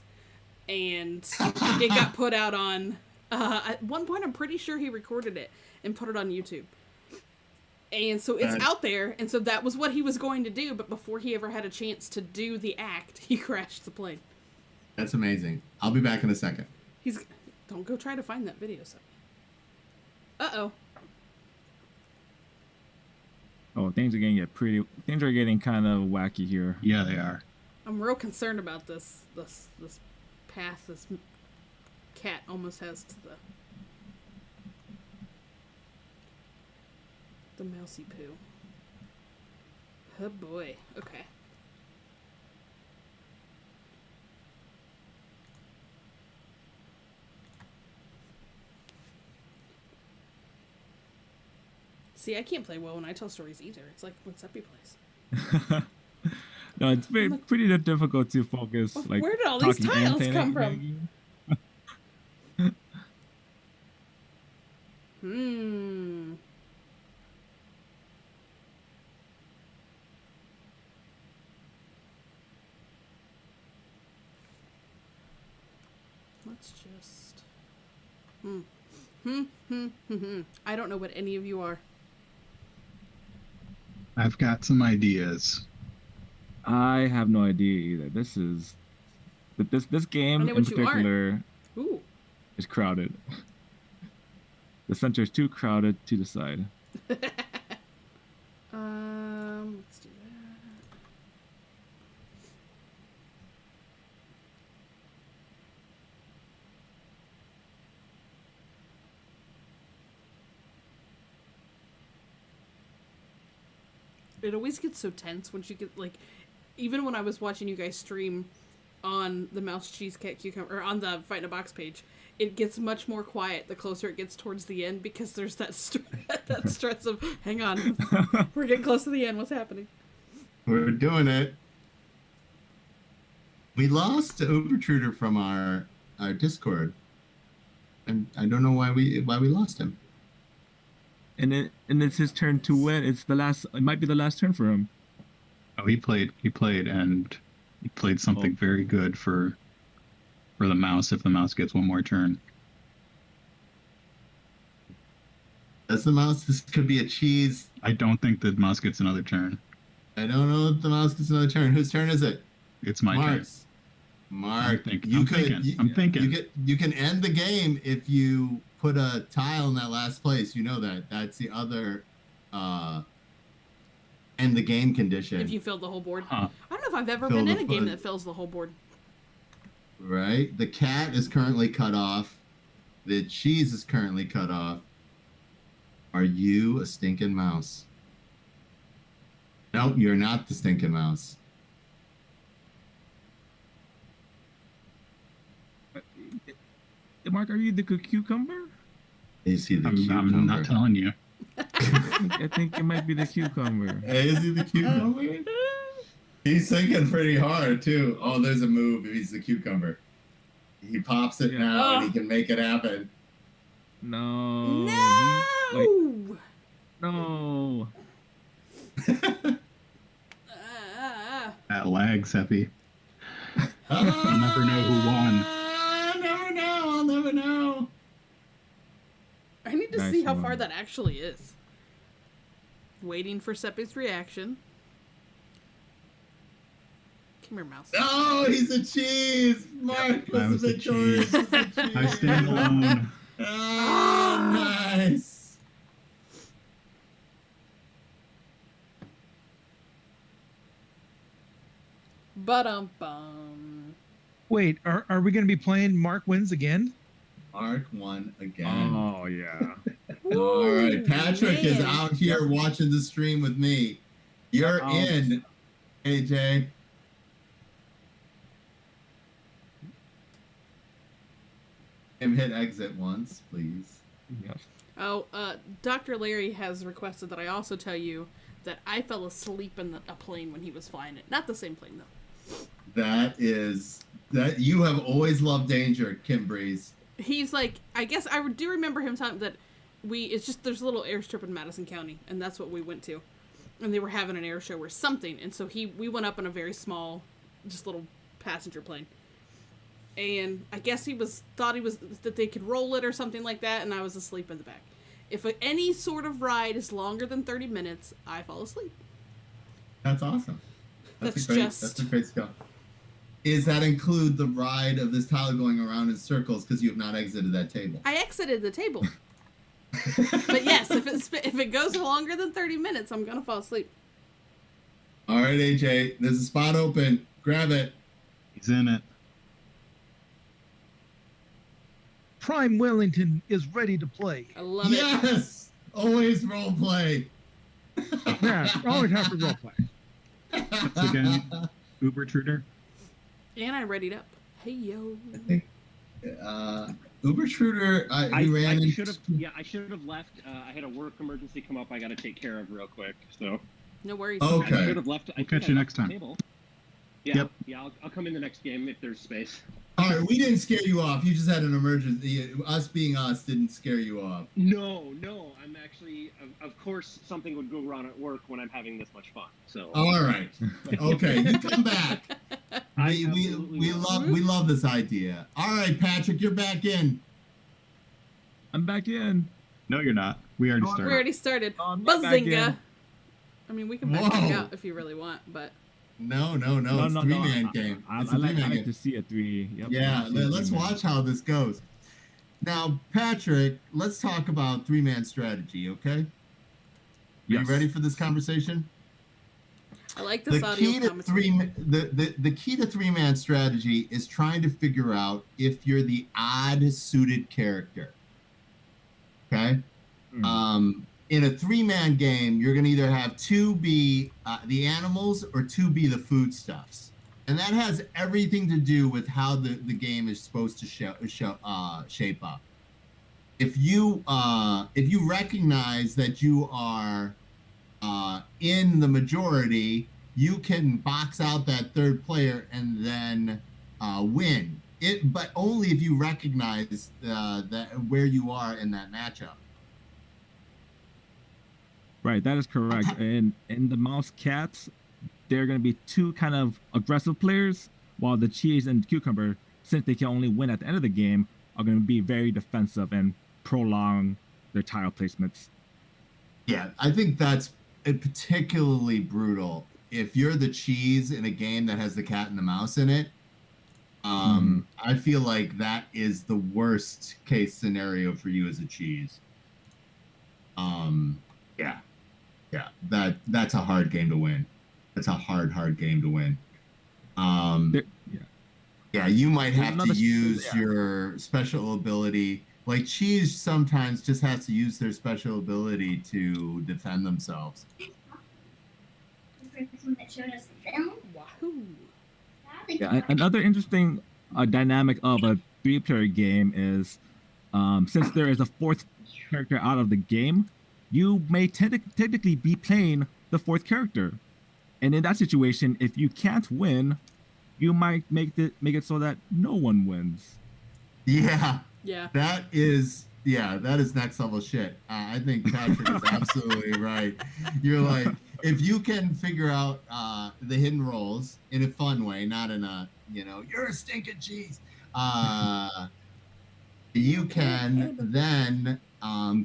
and it got put out on, at one point I'm pretty sure he recorded it and put it on YouTube. And so it's out there, and so that was what he was going to do, but before he ever had a chance to do the act, he crashed the plane. That's amazing. I'll be back in a second. Don't go try to find that video, Sonny. Uh-oh. Oh, things are getting kind of wacky here. Yeah, they are. I'm real concerned about this path this cat almost has to the mousy poo. Oh boy. Okay. See, I can't play well when I tell stories either. It's like when Seppi plays. No, it's pretty difficult to focus. Like, where did all these tiles come from? Let's just... I don't know what any of you are. I've got some ideas. I have no idea either. This game in particular is crowded. The center is too crowded to the side. Let's do that. It always gets so tense when she gets, like, even when I was watching you guys stream on the Mouse Cheese Cat Cucumber, or on the Fight in a Box page, it gets much more quiet the closer it gets towards the end because there's that that stress of, hang on, we're getting close to the end. What's happening? We're doing it. We lost Ubertruder from our Discord, and I don't know why we lost him. And it's his turn to win. It's the last. It might be the last turn for him. Oh, he played something very good for the mouse. If the mouse gets one more turn, Does the mouse? This could be a cheese. I don't think the mouse gets another turn. I don't know if the mouse gets another turn. Whose turn is it? It's my turn. Mark, I'm thinking. You can end the game if you put a tile in that last place. You know that. That's the other end the game condition. If you filled the whole board. Huh. I don't know if I've ever been in a game that fills the whole board. Right? The cat is currently cut off. The cheese is currently cut off. Are you a stinking mouse? Nope, you're not the stinking mouse. Mark, are you the cucumber? Is he the cucumber? I'm not telling you. I think it might be the cucumber. Is he the cucumber? He's thinking pretty hard too. Oh, there's a move if he's the cucumber. He pops it now and he can make it happen. No. No! No. That lag, Seppi. You'll never know who won. I'll never know. I need to Nice see how one. far that actually is. Waiting for Seppi's reaction. Come here, mouse. No, he's a cheese. Mark I was was the the victorious. cheese. I stand alone. Oh, nice. Ba-dum-bum. Wait, are we going to be playing Mark Wins again? Mark won again. Oh yeah. All right, Patrick is man. out here watching the stream with me. You're in, AJ. Him hit exit once, please. Yes. Oh, Dr. Larry has requested that I also tell you that I fell asleep in a plane when he was flying it. Not the same plane, though. That you have always loved danger, Kim Breeze. He's like, I guess I do remember him telling that it's just, there's a little airstrip in Madison County, and that's what we went to. And they were having an air show or something, and so we went up in a very small, just little passenger plane. And I guess thought that they could roll it or something like that, and I was asleep in the back. If any sort of ride is longer than 30 minutes, I fall asleep. That's awesome. That's a great skill. Does that include the ride of this tile going around in circles because you have not exited that table? I exited the table. But yes, if it goes longer than 30 minutes, I'm gonna fall asleep. All right, AJ, there's a spot open. Grab it. He's in it. Prime Wellington is ready to play. I love it. Yes, always role play. Yeah, always have to role play. Again, Ubertruder. And I readied up. Hey yo. I think Ubertruder. I ran. should have left. I had a work emergency come up. I got to take care of real quick. So No worries. Okay. I should have left. We'll catch you next time. Yeah, Yep. yeah. I'll come in the next game if there's space. All right, we didn't scare you off. You just had an emergency. Us being us didn't scare you off. No. I'm actually. Of course, something would go wrong at work when I'm having this much fun. So. All right. Okay, you come back. I We love this idea. All right, Patrick, you're back in. I'm back in. No, you're not. We already We started. already started. I'm back in. Bazinga. I mean, we can back Whoa. out if you really want, but No. It's a three-man game. I It's a like three-man to game. see a three. Yep, Yeah, I see a let's three-man. watch how this goes. Now, Patrick, let's talk about three-man strategy, okay? Yes. You ready for this conversation? I like this The audio key to commentary. the key to three-man strategy is trying to figure out if you're the odd-suited character. Okay? In a three-man game, you're going to either have two be the animals or two be the foodstuffs. And that has everything to do with how the game is supposed to shape up. If you recognize that you are in the majority, you can box out that third player and then win it, but only if you recognize that where you are in that matchup. Right, that is correct. And in the mouse cats, there are going to be two kind of aggressive players, while the cheese and cucumber, since they can only win at the end of the game, are going to be very defensive and prolong their tile placements. Yeah, I think that's particularly brutal. If you're the cheese in a game that has the cat and the mouse in it, I feel like that is the worst case scenario for you as a cheese. Yeah, that's a hard game to win. That's a hard game to win. Yeah, you might have to use your special ability. Like cheese sometimes just has to use their special ability to defend themselves. Wahoo! Yeah, another interesting dynamic of a 3-player game is since there is a fourth character out of the game, you may technically be playing the fourth character. And in that situation, if you can't win, you might make it so that no one wins. Yeah. Yeah. That is next level shit. I think Patrick is absolutely right. You're like, if you can figure out the hidden roles in a fun way, not in a, you're a stinking cheese. You can then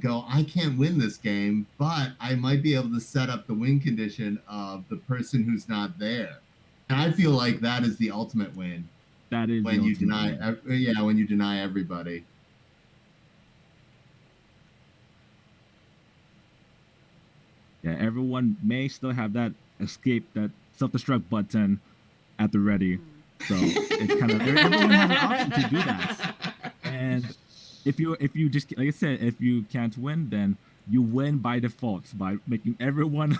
go, I can't win this game, but I might be able to set up the win condition of the person who's not there. And I feel like that is the ultimate win. That is when you deny, when you deny everybody. Yeah, everyone may still have that escape, that self-destruct button at the ready. So it's kind of everyone has an option to do that. And if you just, like I said, if you can't win, then you win by default by making everyone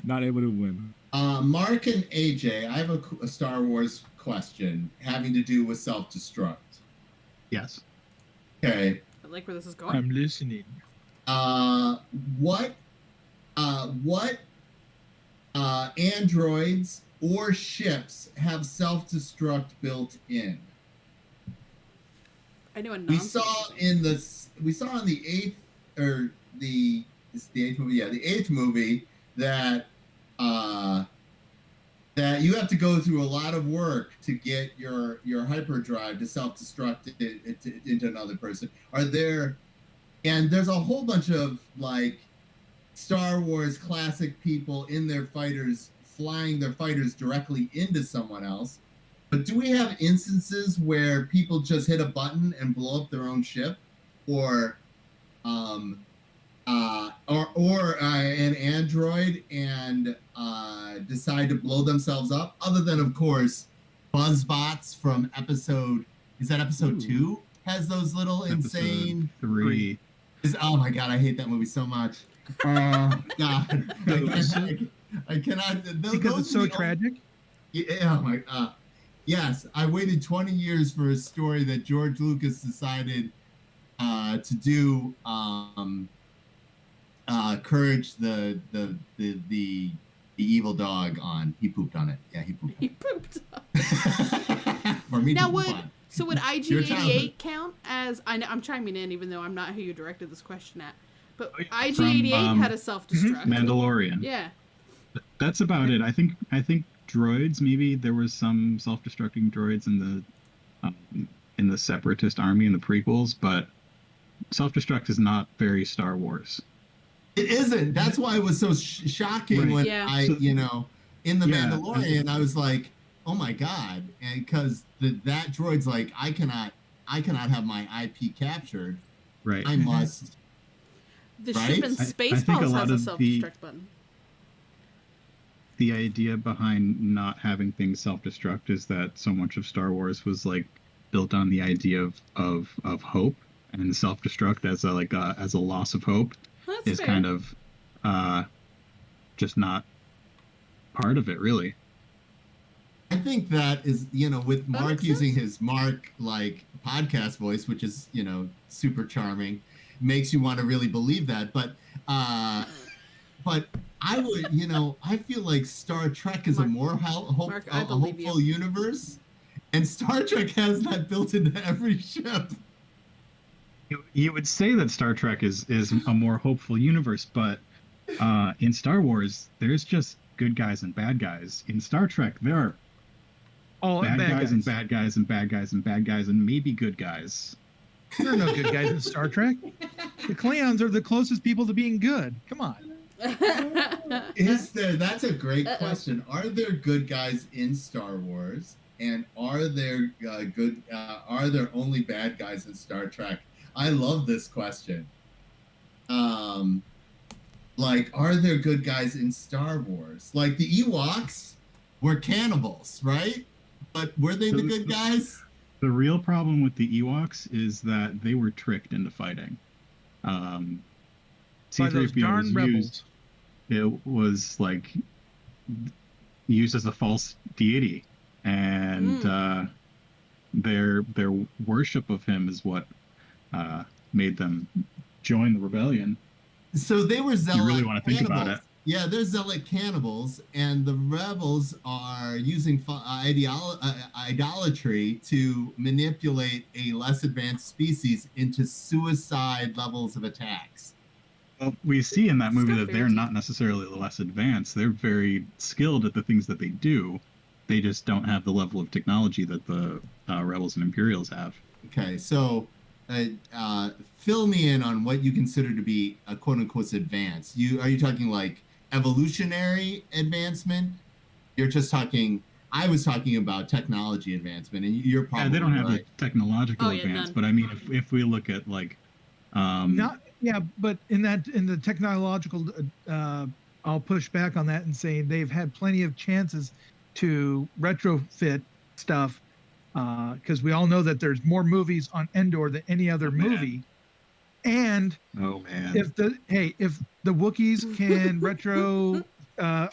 not able to win. Mark and AJ, I have a Star Wars question having to do with self-destruct. Yes. Okay. I like where this is going. I'm listening. What androids or ships have self-destruct built in? I know we saw in the eighth movie. Yeah, the eighth movie that that you have to go through a lot of work to get your hyperdrive to self-destruct it into another person. And there's a whole bunch of like Star Wars classic people in their fighters flying their fighters directly into someone else. But do we have instances where people just hit a button and blow up their own ship, or an android and decide to blow themselves up? Other than, of course, Buzzbots from episode 2 has those little insane 3. Oh my god, I hate that movie so much. God, I cannot. Because it's so tragic. Yeah, oh my. Yes, I waited 20 years for a story that George Lucas decided to do. Courage, the evil dog on. He pooped on it. Yeah, he pooped. He pooped. For me, now would IG-88 count as? I'm chiming in, even though I'm not who you directed this question at. But IG-88 had a self-destruct. Mandalorian. Yeah. That's about it. I think droids, maybe there was some self-destructing droids in the Separatist army in the prequels, but self-destruct is not very Star Wars. It isn't. That's why it was so shocking when in the Mandalorian, I was like, oh my god, and because that droid's like, I cannot have my IP captured. Right. I must. The ship in Spaceballs has a self-destruct button. The idea behind not having things self-destruct is that so much of Star Wars was like built on the idea of hope, and self-destruct as a loss of hope is fair. Kind of just not part of it, really. I think that is, with That Mark makes using sense. his Mark like podcast voice, which is, super charming, makes you want to really believe that. But I would, I feel like Star Trek is Mark, a more Mark, I believe hopeful you. universe, and Star Trek has that built into every ship. You would say that Star Trek is a more hopeful universe, but in Star Wars, there's just good guys and bad guys. In Star Trek, there are bad guys and bad guys and bad guys and bad guys and maybe good guys. There are no good guys in Star Trek. The Klingons are the closest people to being good. Come on. That's a great question. Are there good guys in Star Wars? And are there are there only bad guys in Star Trek? I love this question. Like, are there good guys in Star Wars? Like, the Ewoks were cannibals, right? But were they the good guys? The real problem with the Ewoks is that they were tricked into fighting. By those C-3PO darn rebels. It was like used as a false deity, and their worship of him is what made them join the rebellion. So they were zealot. You really want to think about it. Yeah, they're zealot cannibals, and the rebels are using idolatry to manipulate a less advanced species into suicide levels of attacks. Well, we see in that movie that they're Discovery. not necessarily less advanced. They're very skilled at the things that they do. They just don't have the level of technology that the rebels and Imperials have. Okay, so fill me in on what you consider to be a quote-unquote advance. Are you talking like evolutionary advancement? You're just talking. I was talking about technology advancement, and you're probably They don't have right. the technological Oh, yeah, advance, none. but I mean, if we look at like, But in the technological, I'll push back on that and say they've had plenty of chances to retrofit stuff, because we all know that there's more movies on Endor than any other movie. And oh man, if the Wookiees can retro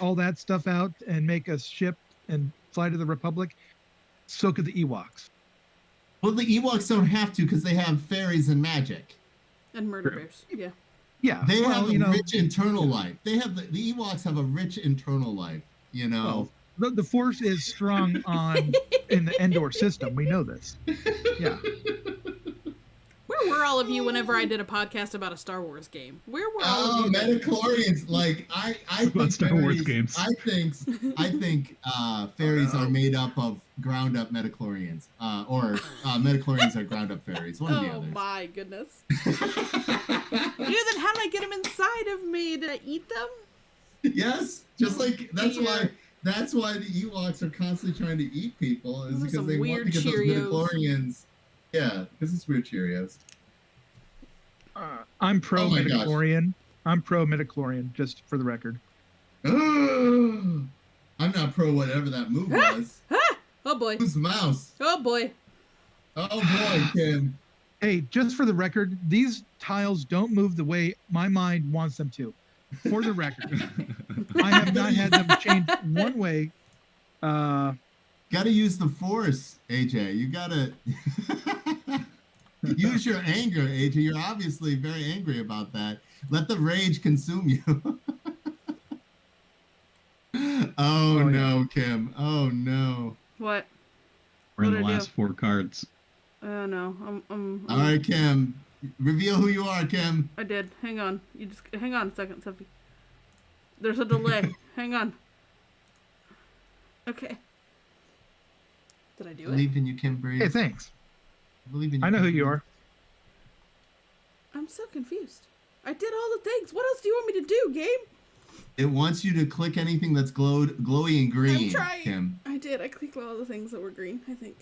all that stuff out and make a ship and fly to the Republic, so could the Ewoks. Well, the Ewoks don't have to because they have fairies and magic. And murder bears. Yeah. Yeah, They have a you know, rich internal life. They have the Ewoks have a rich internal life. You know. Well, the Force is strong in the Endor system. We know this. Yeah. Where were all of you whenever I did a podcast about a Star Wars game? Where were all of you? Metachlorians! Like I think Star Wars games. I think fairies are made up of ground up metachlorians, or metachlorians are ground up fairies. One or the Oh other. my goodness. Then how did I get them inside of me? Did I eat them? Yes, just like that's Yeah. why the Ewoks are constantly trying to eat people is Those are because some they want weird to get those Cheerios. midichlorians. Yeah, because it's weird Cheerios. I'm pro Oh my gosh. midichlorian. I'm pro midichlorian, just for the record. I'm not pro whatever that move was. Oh boy. Who's the mouse? Oh boy. Oh boy, Kim. Hey, just for the record, these tiles don't move the way my mind wants them to. For the record, I have not had them change one way. Gotta use the force, AJ. You gotta use your anger, AJ. You're obviously very angry about that. Let the rage consume you. Oh no, Kim. Oh no. What? we're in What'd the I last do? 4 cards. Oh no. I'm All right, Kim. Reveal who you are, Kim. I did. Hang on. You just hang on a second, Sophie. There's a delay. Hang on. Okay. Did I do it? Believe in you, Kim Breeze. Hey, thanks. Believe in you. I know Kim who you Breeze. are. I'm so confused. I did all the things. What else do you want me to do, game? It wants you to click anything that's glowy and green. I'm trying. Kim. I did. I clicked all the things that were green, I think.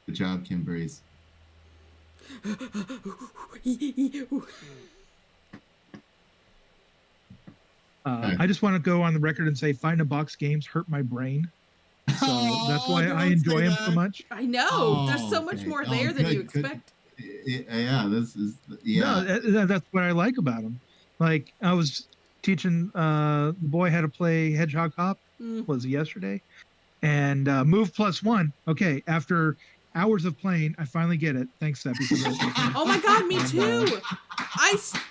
Good job, Kim Breeze. I just want to go on the record and say Find a Box games hurt my brain. So that's why I don't enjoy say them so that. much. I know. Oh, There's so much okay. more Oh, there than you good. expect. Yeah, this is yeah. No, that's what I like about them. Like I was teaching the boy how to play Hedgehog Hop, Was it yesterday? And Move Plus One. Okay, after hours of playing, I finally get it. Thanks, Seppi. For the Oh my god, me too.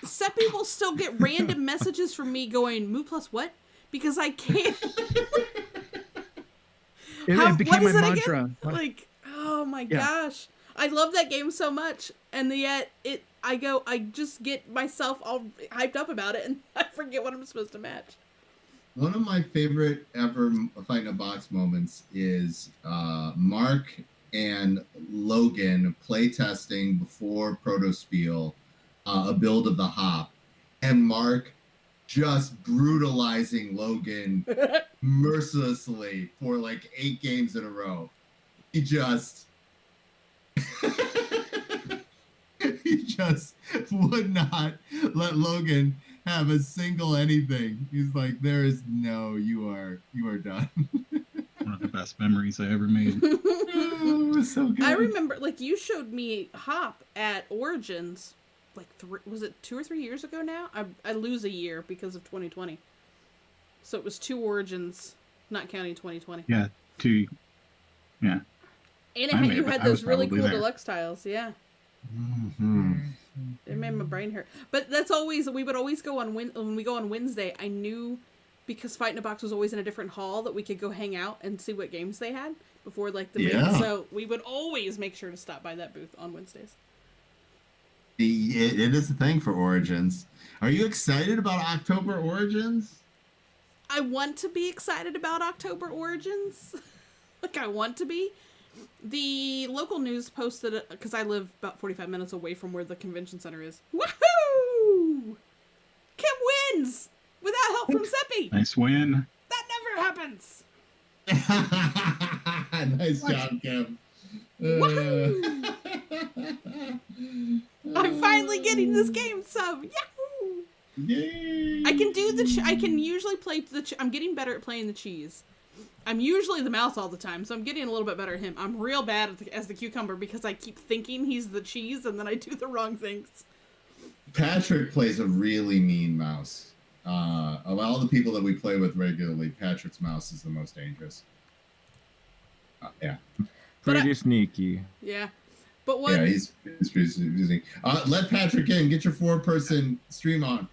Seppi will still get random messages from me going, Move Plus what? Because I can't. It became my mantra. Like, oh my gosh. I love that game so much. And yet I just get myself all hyped up about it and I forget what I'm supposed to match. One of my favorite ever Fight in a Box moments is Mark and Logan playtesting before Protospiel a build of the Hop, and Mark just brutalizing Logan mercilessly for like 8 games in a row. He just would not let Logan have a single anything. He's like, there is no, you are done. One of the best memories I ever made. Oh, it was so good. I remember, like, you showed me Hop at Origins, like, was it 2 or 3 years ago now? I lose a year because of 2020. So it was 2 Origins, not counting 2020. Yeah, 2. Yeah. And you had those really cool there. deluxe tiles, yeah. Mm-hmm. It made my brain hurt. But that's always, we would always go on, when we go on Wednesday, I knew, because Fight in a Box was always in a different hall, that we could go hang out and see what games they had before, like, the main. So we would always make sure to stop by that booth on Wednesdays. It is a thing for Origins. Are you excited about October Origins? I want to be excited about October Origins. Like, I want to be. The local news posted, because I live about 45 minutes away from where the convention center is. Woohoo! Kim wins! Without help from Seppi! Nice win. That never happens! Nice job, Kim. Woohoo! I'm finally getting this game sub! Yahoo! Yay! I can do I can usually play I'm getting better at playing the cheese. I'm usually the mouse all the time, so I'm getting a little bit better at him. I'm real bad as the cucumber because I keep thinking he's the cheese and then I do the wrong things. Patrick plays a really mean mouse. Of all the people that we play with regularly, Patrick's mouse is the most dangerous. Yeah. Pretty sneaky. Yeah. But what? Yeah, he's pretty sneaky. Let Patrick in. Get your 4-person stream on.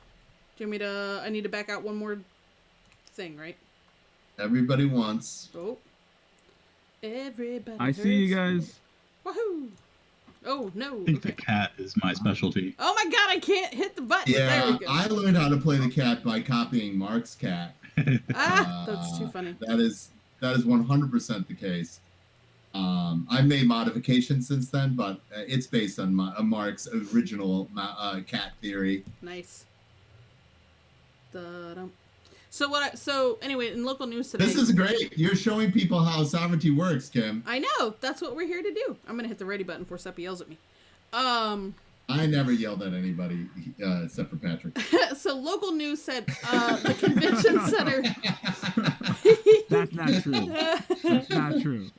Do you want me to? I need to back out one more thing, right? Everybody wants. Oh. Everybody. I see you guys. Woohoo! Oh no. I think the cat is my specialty. Oh my god, I can't hit the button. There Yeah, we go. I learned how to play the cat by copying Mark's cat. That's too funny. That is 100% the case. I've made modifications since then, but it's based on Mark's original cat theory. Nice. Da-dum. So anyway, in local news today. This is great. You're showing people how sovereignty works, Kim. I know. That's what we're here to do. I'm gonna hit the ready button before Seppi yells at me. I never yelled at anybody except for Patrick. So local news said the convention center. That's not true. That's not true.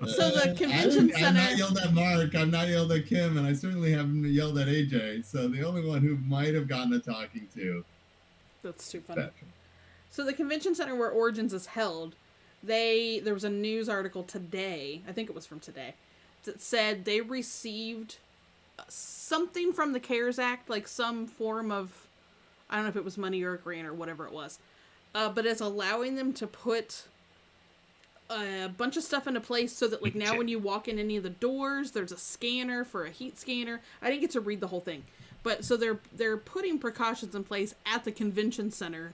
So the convention center. I've not yelled at Mark. I've not yelled at Kim, and I certainly haven't yelled at AJ. So the only one who might have gotten a talking to. That's too funny. Patrick. So the convention center where Origins is held, there was a news article today, I think it was from today, that said they received something from the CARES Act, like some form of, I don't know if it was money or a grant or whatever it was, but it's allowing them to put a bunch of stuff into place so that, like, now when you walk in any of the doors, there's a scanner for a heat scanner. I didn't get to read the whole thing, but so they're putting precautions in place at the convention center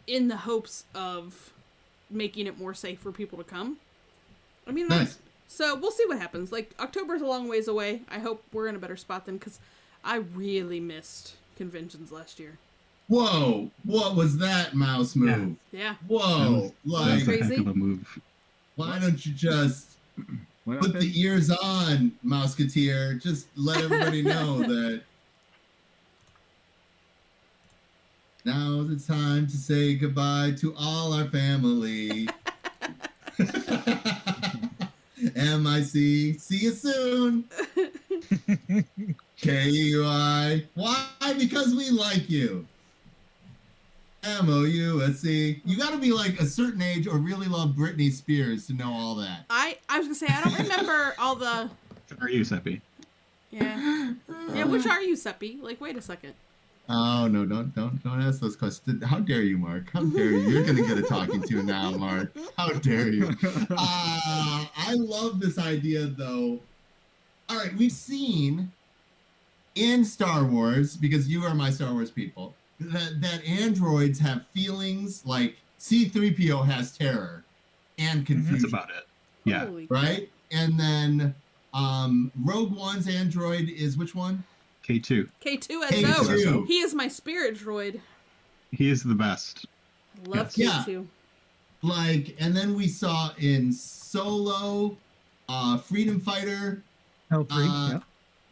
in the hopes of making it more safe for people to come. I mean, Nice. So we'll see what happens. Like, October's a long ways away. I hope we're in a better spot then, because I really missed conventions last year. Whoa! What was that mouse move? Yeah. Whoa! Like, crazy. Heck of a move. why don't you just What put happened? the ears on, Mouseketeer? Just let everybody know that now is the time to say goodbye to all our family. MIC, see you soon. KUI, why? Because we like you. MOUSC. You got to be like a certain age or really love Britney Spears to know all that. I was gonna say I don't remember all the. Which are you, Seppi? Yeah. Yeah. Which are you, Seppi? Like, wait a second. Oh no! Don't ask those questions. How dare you, Mark? How dare you? You're gonna get a talking to now, Mark. How dare you? I love this idea, though. All right, we've seen in Star Wars, because you are my Star Wars people, that androids have feelings. Like C-3PO has terror and confusion. That's about it. Yeah. Holy Right, and then Rogue One's android is which one? K2. K2 K2. He is my spirit droid. He is the best. I love Yes. K2. Like, and then we saw in Solo, Freedom Fighter, L3.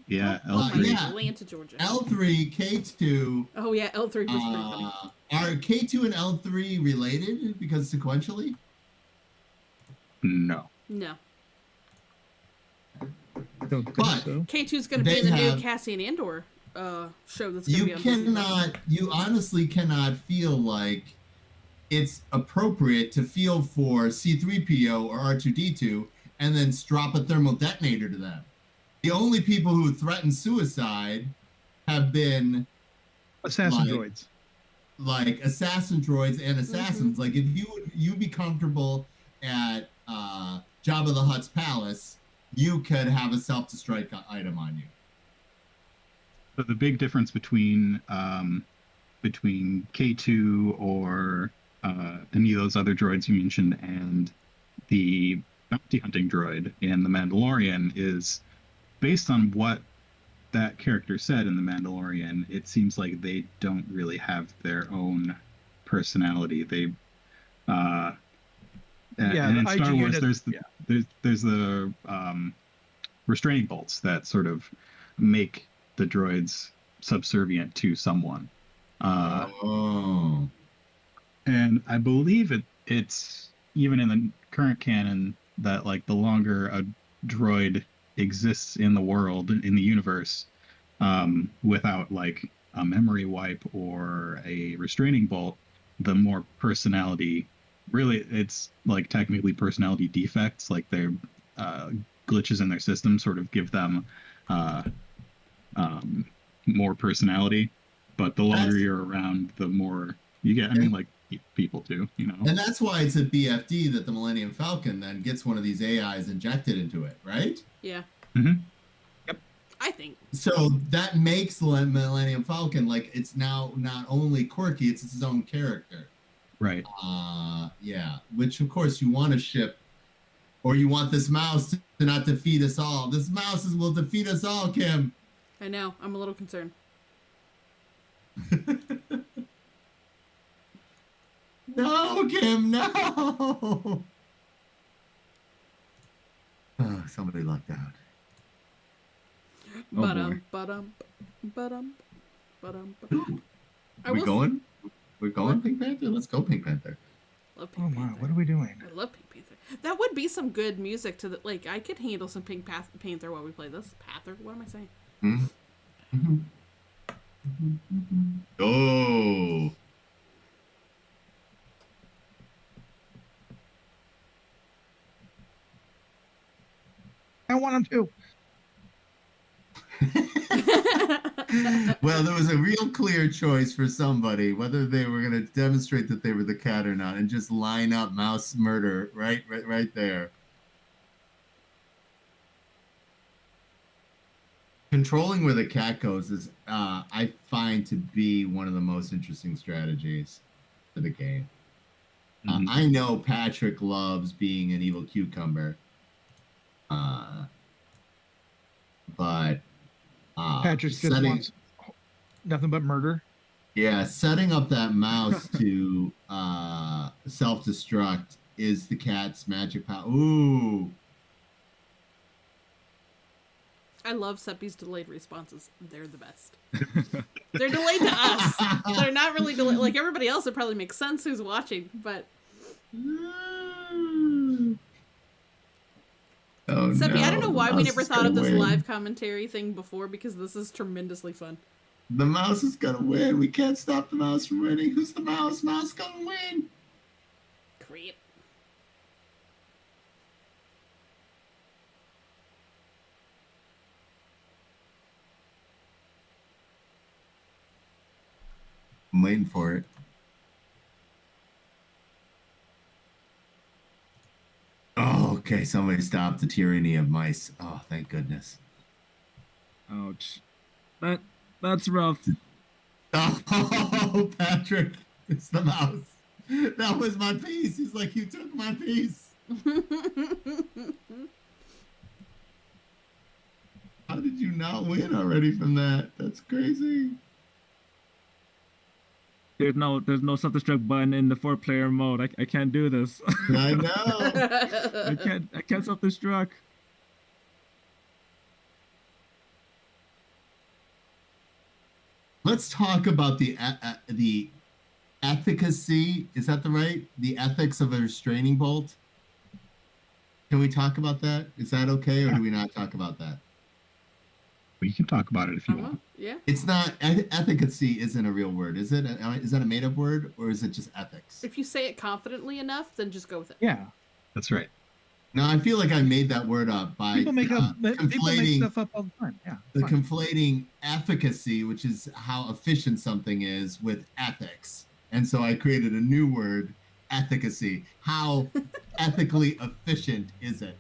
Yeah, Oh, L3. yeah. Atlanta, Georgia. L3, K2. Oh yeah, L3 was pretty funny. Are K2 and L3 related because sequentially? No. No. Don't think But- so. K2's gonna be They in the new have- Cassian Andor show that's gonna be You on Disney Plus. cannot, you honestly cannot feel like it's appropriate to feel for C-3PO or R2-D2 and then strap a thermal detonator to them. The only people who threaten suicide have been Assassin like- droids. like assassin droids and assassins. Like if you be comfortable at Jabba the Hutt's palace, you could have a self-destruct item on you. But the big difference between K2 or any of those other droids you mentioned and the bounty hunting droid in The Mandalorian is based on what that character said in The Mandalorian. It seems like they don't really have their own personality. They Yeah, and in the Star IG Wars, unit- there's the restraining bolts that sort of make the droids subservient to someone. Oh. And I believe it's even in the current canon that like the longer a droid exists in the world, in the universe, without like a memory wipe or a restraining bolt, the more personality. Really, it's like technically personality defects, like their glitches in their system sort of give them more personality. But the longer you're around, the more you get. I mean, like people too, you know. And that's why it's a BFD that the Millennium Falcon then gets one of these AIs injected into it, right? Yeah. Mhm. Yep. I think. So that makes the Millennium Falcon like it's now not only quirky, it's its own character. Right. Yeah. Which of course you want to ship, or you want this mouse to not defeat us all. This mouse will defeat us all, Kim. I know. I'm a little concerned. No, Kim, no. Oh, somebody lucked out. Oh, Ba-dum, boy. ba-dum, ba-dum, ba-dum, Are ba-dum. I we will- going? We're going What? Pink Panther? Let's go Pink Panther. Love Oh Pink my, Panther. what are we doing? I love Pink Panther. That would be some good music to the like. I could handle some Panther while we play this. Panther. What am I saying? Oh. I want them to. Well, there was a real clear choice for somebody, whether they were going to demonstrate that they were the cat or not, and just line up mouse murder right there. Controlling where the cat goes is, I find to be one of the most interesting strategies for the game. Mhm. I know Patrick loves being an evil cucumber, but Patrick just setting, wants nothing but murder. yeah, setting up that mouse to self-destruct is the cat's magic power. Ooh. I love Seppi's delayed responses. They're the best. They're delayed to us. They're not really delayed. Like everybody else, it probably makes sense who's watching, but Oh, Seppi, I don't know why we Mouse never is thought of gonna this win. live commentary thing before because this is tremendously fun. The mouse is gonna win. We can't stop the mouse from winning. Who's the mouse? Mouse gonna win. Creep. I'm waiting for it. Oh, okay. Somebody stopped the tyranny of mice. Oh, thank goodness. Ouch. That's rough. Oh, Patrick, it's the mouse. That was my piece. He's like, you took my piece. How did you not win already from that? That's crazy. There's no self-destruct button in the 4-player mode. I can't do this. I know. I can't self-destruct. Let's talk about the efficacy. Is that the ethics of a restraining bolt? Can we talk about that? Is that okay, or do we not talk about that? We can talk about it if you want. Yeah. It's not efficacy. Isn't a real word, is it? Is that a made-up word, or is it just ethics? If you say it confidently enough, then just go with it. Yeah. That's right. No, I feel like I made that word up by People make stuff up all the time. Yeah. Conflating efficacy, which is how efficient something is, with ethics. And so I created a new word, efficacy. How ethically efficient is it?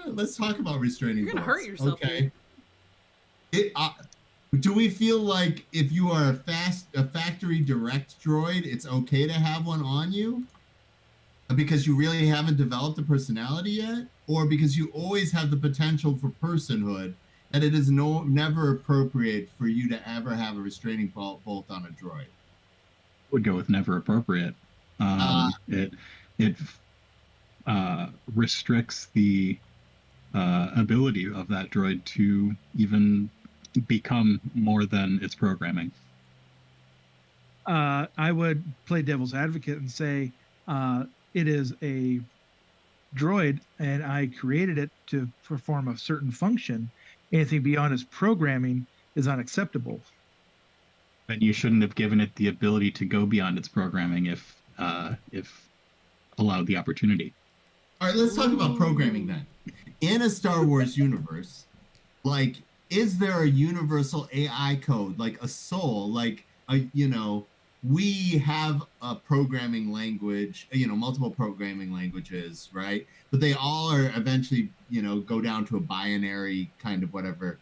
Let's talk about restraining You're gonna bolts. hurt yourself. Okay. Do we feel like if you are a factory direct droid, it's okay to have one on you? Because you really haven't developed a personality yet? Or because you always have the potential for personhood, that it is never appropriate for you to ever have a restraining bolt on a droid? Would go with never appropriate. It restricts the ability of that droid to even become more than its programming. I would play devil's advocate and say it is a droid and I created it to perform a certain function. Anything beyond its programming is unacceptable. Then you shouldn't have given it the ability to go beyond its programming if allowed the opportunity. All right, let's talk about programming then. In a Star Wars universe, like, is there a universal AI code, like a soul, like we have a programming language, multiple programming languages, right? But they all are eventually, go down to a binary kind of whatever.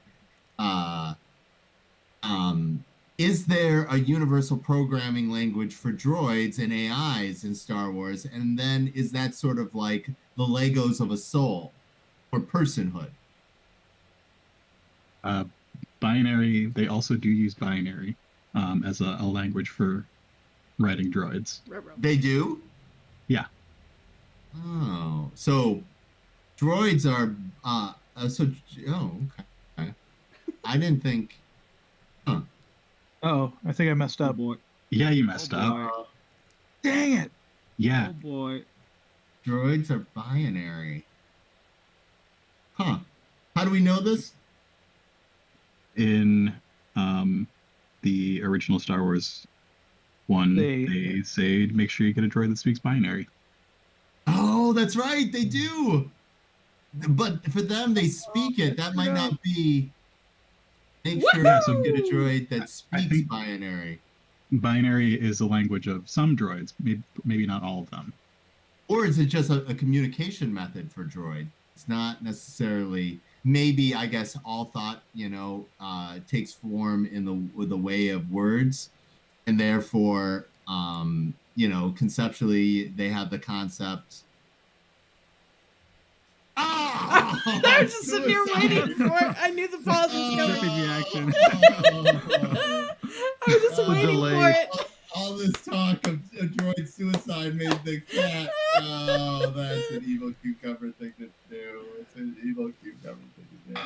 Is there a universal programming language for droids and AIs in Star Wars? And then is that sort of like the Legos of a soul or personhood? Binary, they also do use binary as a language for writing droids. They do? Yeah. Oh, so droids are okay. I didn't think. Huh. Oh, I think I messed up. Oh boy. Yeah, you messed up. Dang it. Yeah. Oh boy. Droids are binary. Huh. How do we know this? In the original Star Wars one, they say make sure you get a droid that speaks binary. Oh, that's right, they do. But for them, they speak it. That might not be. Make sure you get a droid that speaks binary. Binary is a language of some droids, maybe not all of them. Or is it just a communication method for droid? It's not necessarily. Maybe, I guess, all thought, takes form in the way of words, and therefore, conceptually, they have the concept. I was just sitting here waiting for it. I knew the pause was coming. Reaction. I was just waiting for it. All this talk of droid suicide made the cat. Oh, that's an evil cucumber thing to do. It's an evil cucumber thing to do.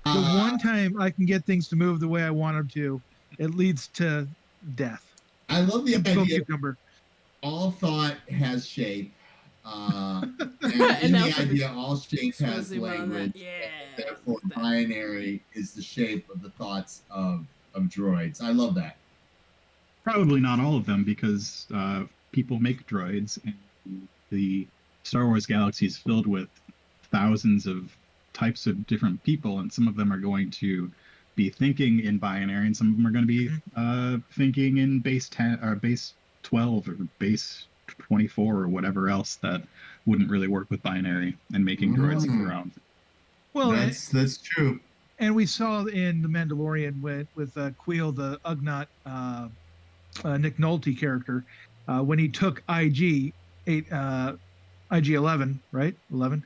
The one time I can get things to move the way I want them to, it leads to death. I love the idea. Cucumber. All thought has shape. And in now the for the idea, all shape Just wanna has zoom in on that. language. Yeah. Therefore, binary is the shape of the thoughts of droids. I love that. Probably not all of them, because people make droids, and the Star Wars galaxy is filled with thousands of types of different people, and some of them are going to be thinking in binary, and some of them are going to be thinking in base 10 or base 12 or base 24 or whatever else that wouldn't really work with binary, and making droids of their own. Well, That's true. and we saw in The Mandalorian with Queel, the Ugnaught Nick Nolte character, when he took IG 8, IG 11, right? 11.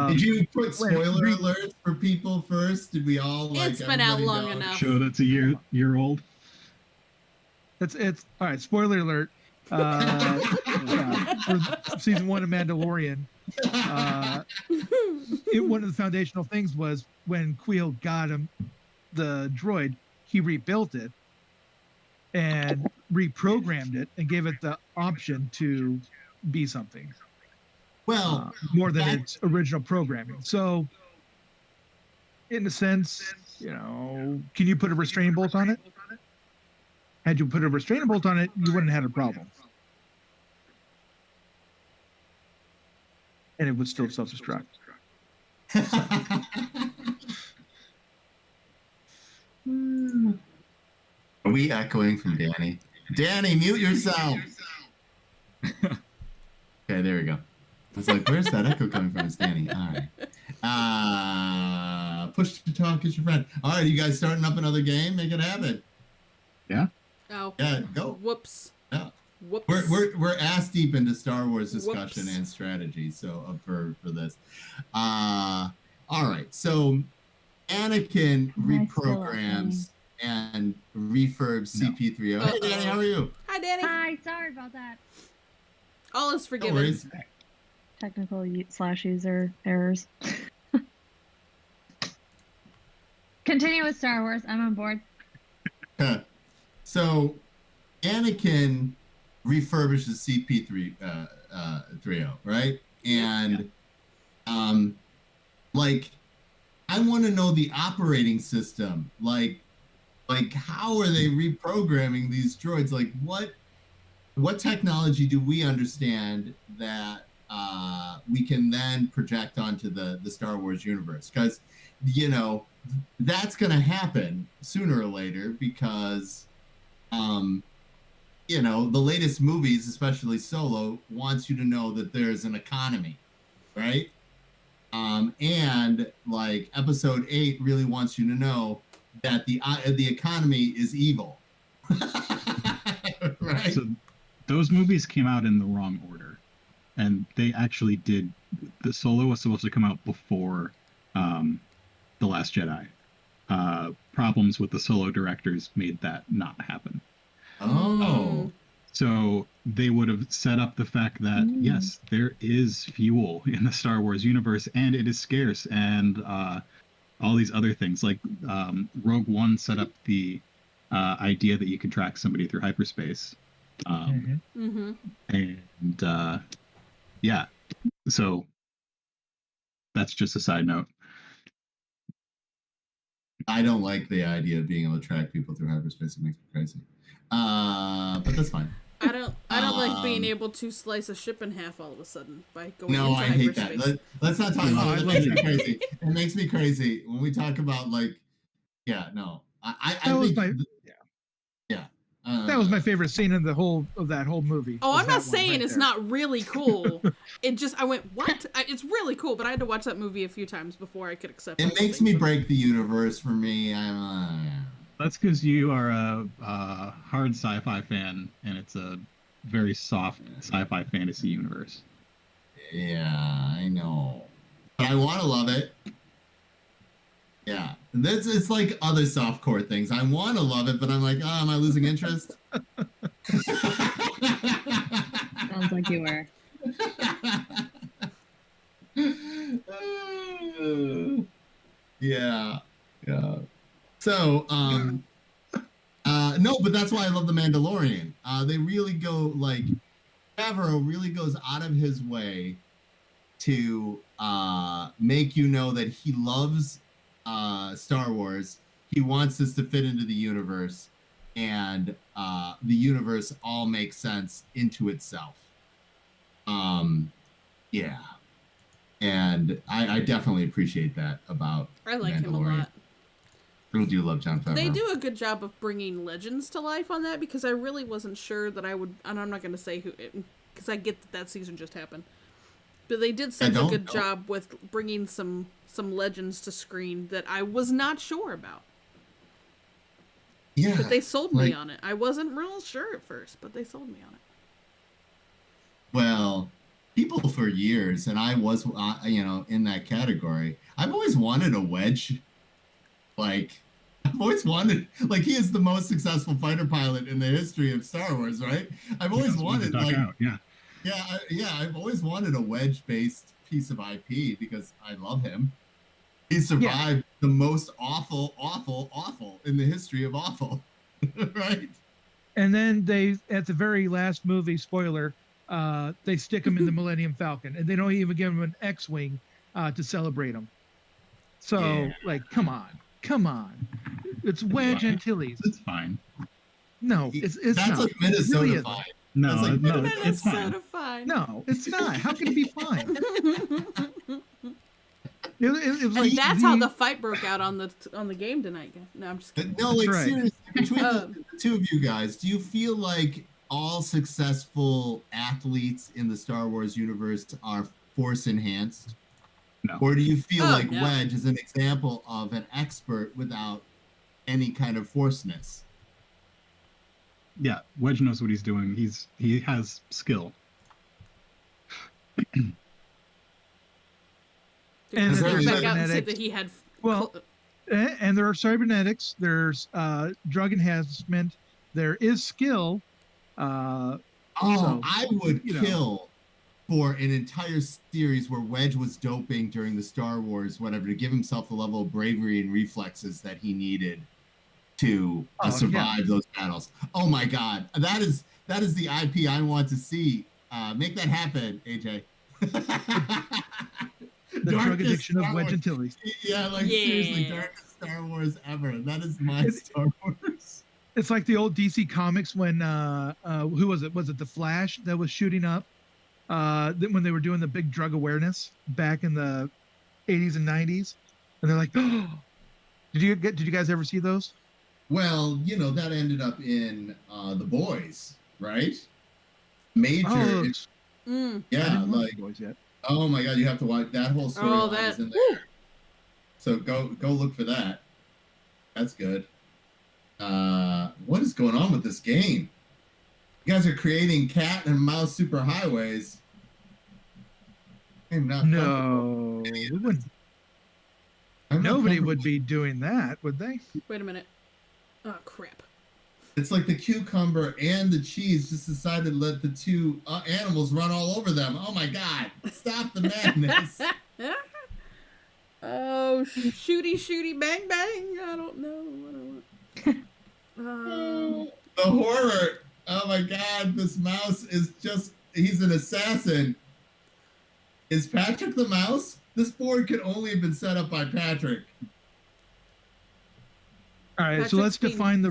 Did you put when- spoiler alerts for people first? Did we all like? It's been out everybody long know? enough. Show that's a year old. It's all right. Spoiler alert. Yeah, for season 1 of Mandalorian. One of the foundational things was when Queel got him the droid, he rebuilt it and reprogrammed it and gave it the option to be something Well, more than its original programming. So, in a sense, can you put a restraining bolt on it? Had you put a restraining bolt on it, you wouldn't have had a problem. And it would still self-destruct. Are we echoing from Danny? Danny, mute yourself. Okay, there we go. I was like, where's that echo coming from? It's Danny. All right. Push to talk is your friend. All right, you guys starting up another game? Make it happen. Yeah. Oh. Yeah, go. Whoops. Yeah. Whoops. We're ass deep into Star Wars discussion Whoops. and strategy. So for this, all right. So Anakin reprograms and refurbs CP3O. Hey Danny, how are you? Hi, Danny. Hi, sorry about that. All is No forgiven. worries. Technical /user errors. Continue with Star Wars. I'm on board. So Anakin refurbishes CP3O, right? And like I want to know the operating system. Like how are they reprogramming these droids? Like what technology do we understand that we can then project onto the Star Wars universe? Because that's going to happen sooner or later, because the latest movies, especially Solo, wants you to know that there's an economy, right? And like Episode 8 really wants you to know that the economy is evil. Right? So those movies came out in the wrong order, and they actually did. The Solo was supposed to come out before The Last Jedi. Problems with the Solo directors made that not happen. Oh. So they would have set up the fact that yes, there is fuel in the Star Wars universe, and it is scarce, and all these other things. Like Rogue One set up the idea that you can track somebody through hyperspace. And yeah, so that's just a side note. I don't like the idea of being able to track people through hyperspace. It makes me crazy. But that's fine. I don't like being able to slice a ship in half all of a sudden by going No, into I hate hyperspace. that. Let's not talk about it. It makes me crazy. It makes me crazy when we talk about I That was think that was my favorite scene in that whole movie. Oh, was I'm that not one saying right it's there. not really cool. I went, what? It's really cool, but I had to watch that movie a few times before I could accept it. it makes me break the universe for me. That's because you are a hard sci-fi fan, and it's a very soft sci-fi fantasy universe. Yeah, I know, but I want to love it. Yeah, it's like other softcore things. I want to love it, but I'm like, oh, am I losing interest? Sounds like you were. Yeah. So, no, but that's why I love The Mandalorian. They really go Favreau really goes out of his way to make you know that he loves Star Wars. He wants this to fit into the universe, and the universe all makes sense into itself. Yeah. And I definitely appreciate that about I like him a lot. I do love Jon Favreau. They do a good job of bringing legends to life on that, because I really wasn't sure that I would, and I'm not going to say who, because I get that season just happened. But they did such a good job with bringing some legends to screen that I was not sure about. Yeah. But they sold me on it. I wasn't real sure at first, but they sold me on it. Well, people for years, and I was, in that category. I've always wanted a Wedge. I've always wanted, he is the most successful fighter pilot in the history of Star Wars, right? I've always wanted, I've always wanted a Wedge-based piece of IP because I love him. He survived the most awful in the history of awful, right? And then they, at the very last movie, spoiler, they stick him in the Millennium Falcon, and they don't even give him an X-wing to celebrate him. So, come on. It's Wedge Antilles. It's fine. No, it's that's not. like Minnesota really fine. No, It's fine. No, it's not. How can it be fine? It was like that's how the fight broke out on the game tonight. No, I'm just kidding. No, seriously, between the two of you guys, do you feel like all successful athletes in the Star Wars universe are Force enhanced? No. Or do you feel Wedge is an example of an expert without any kind of Forceness? Yeah, Wedge knows what he's doing. He has skill. And back out and say that he had and there are cybernetics. There's drug enhancement. There is skill. I would kill for an entire series where Wedge was doping during the Star Wars, whatever, to give himself the level of bravery and reflexes that he needed to survive those battles. Oh my God, that is the IP I want to see. Make that happen, AJ. The drug addiction of Wedge Antilles. Seriously, darkest Star Wars ever. That is my Star Wars. It's like the old DC comics when who was it? Was it the Flash that was shooting up? When they were doing the big drug awareness back in the 80s and 90s, and they're like, "Oh, did you guys ever see those?" Well, that ended up in The Boys, right? Major. Boys yet. Oh my God, you have to watch that whole story is in there. So go look for that. That's good. What is going on with this game? You guys are creating cat and mouse superhighways. No, we wouldn't. Nobody would be doing that, would they? Wait a minute. Oh, crap. It's like the cucumber and the cheese just decided to let the two animals run all over them. Oh my God. Stop the madness. Oh, shooty, bang, bang. I don't know. The horror. Oh my God. This mouse is he's an assassin. Is Patrick the mouse? This board could only have been set up by Patrick. All right, so let's define the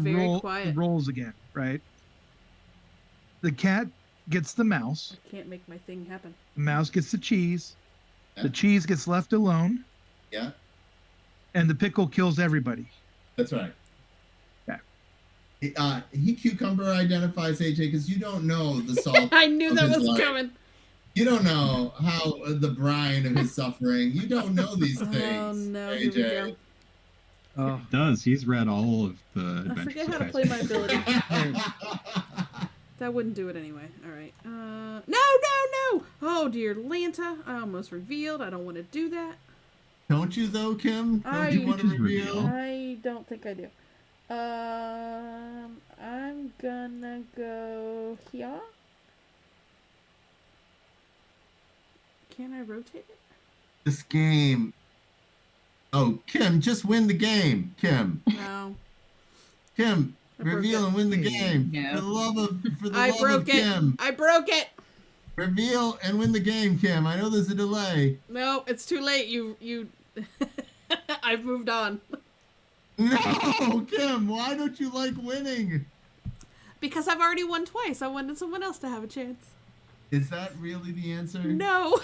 roles again, right? The cat gets the mouse. I can't make my thing happen. The mouse gets the cheese. Yeah. The cheese gets left alone. Yeah. And the pickle kills everybody. That's right. Yeah. He cucumber identifies AJ because you don't know the salt. I knew that was coming. You don't know how the brine of his suffering. You don't know these things. Oh no, AJ. Here we go. Oh. It does. He's read all of the adventures. I forget how to play my ability. That wouldn't do it anyway. All right. No. Oh, dear Lanta. I almost revealed. I don't want to do that. Don't you, though, Kim? Don't you want to reveal? I don't think I do. I'm gonna go here. Can I rotate it? This game... Oh, Kim, just win the game, Kim. No. Kim, reveal and win the game. No. For the love of Kim. I broke it. Reveal and win the game, Kim. I know there's a delay. No, it's too late. You. I've moved on. No, Kim. Why don't you like winning? Because I've already won twice. I wanted someone else to have a chance. Is that really the answer? No.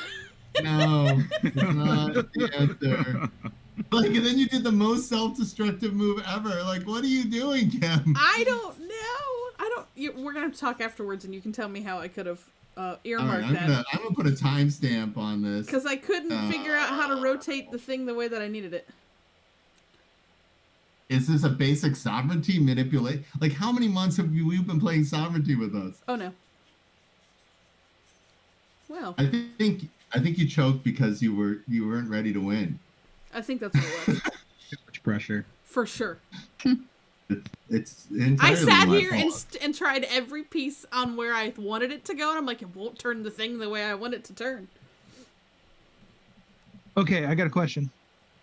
No, it's not the answer. Like, and then you did the most self-destructive move ever. Like, what are you doing, Kim? I don't know. We're gonna have to talk afterwards, and you can tell me how I could have earmarked that. I'm gonna put a timestamp on this. Because I couldn't figure out how to rotate the thing the way that I needed it. Is this a basic sovereignty manipulate? Like, how many months have you been playing sovereignty with us? Oh no. Well. I think you choked because you weren't ready to win. I think that's what it was. Too much pressure. For sure. It's entirely I sat my here fault. and tried every piece on where I wanted it to go, and I'm like, it won't turn the thing the way I want it to turn. Okay, I got a question.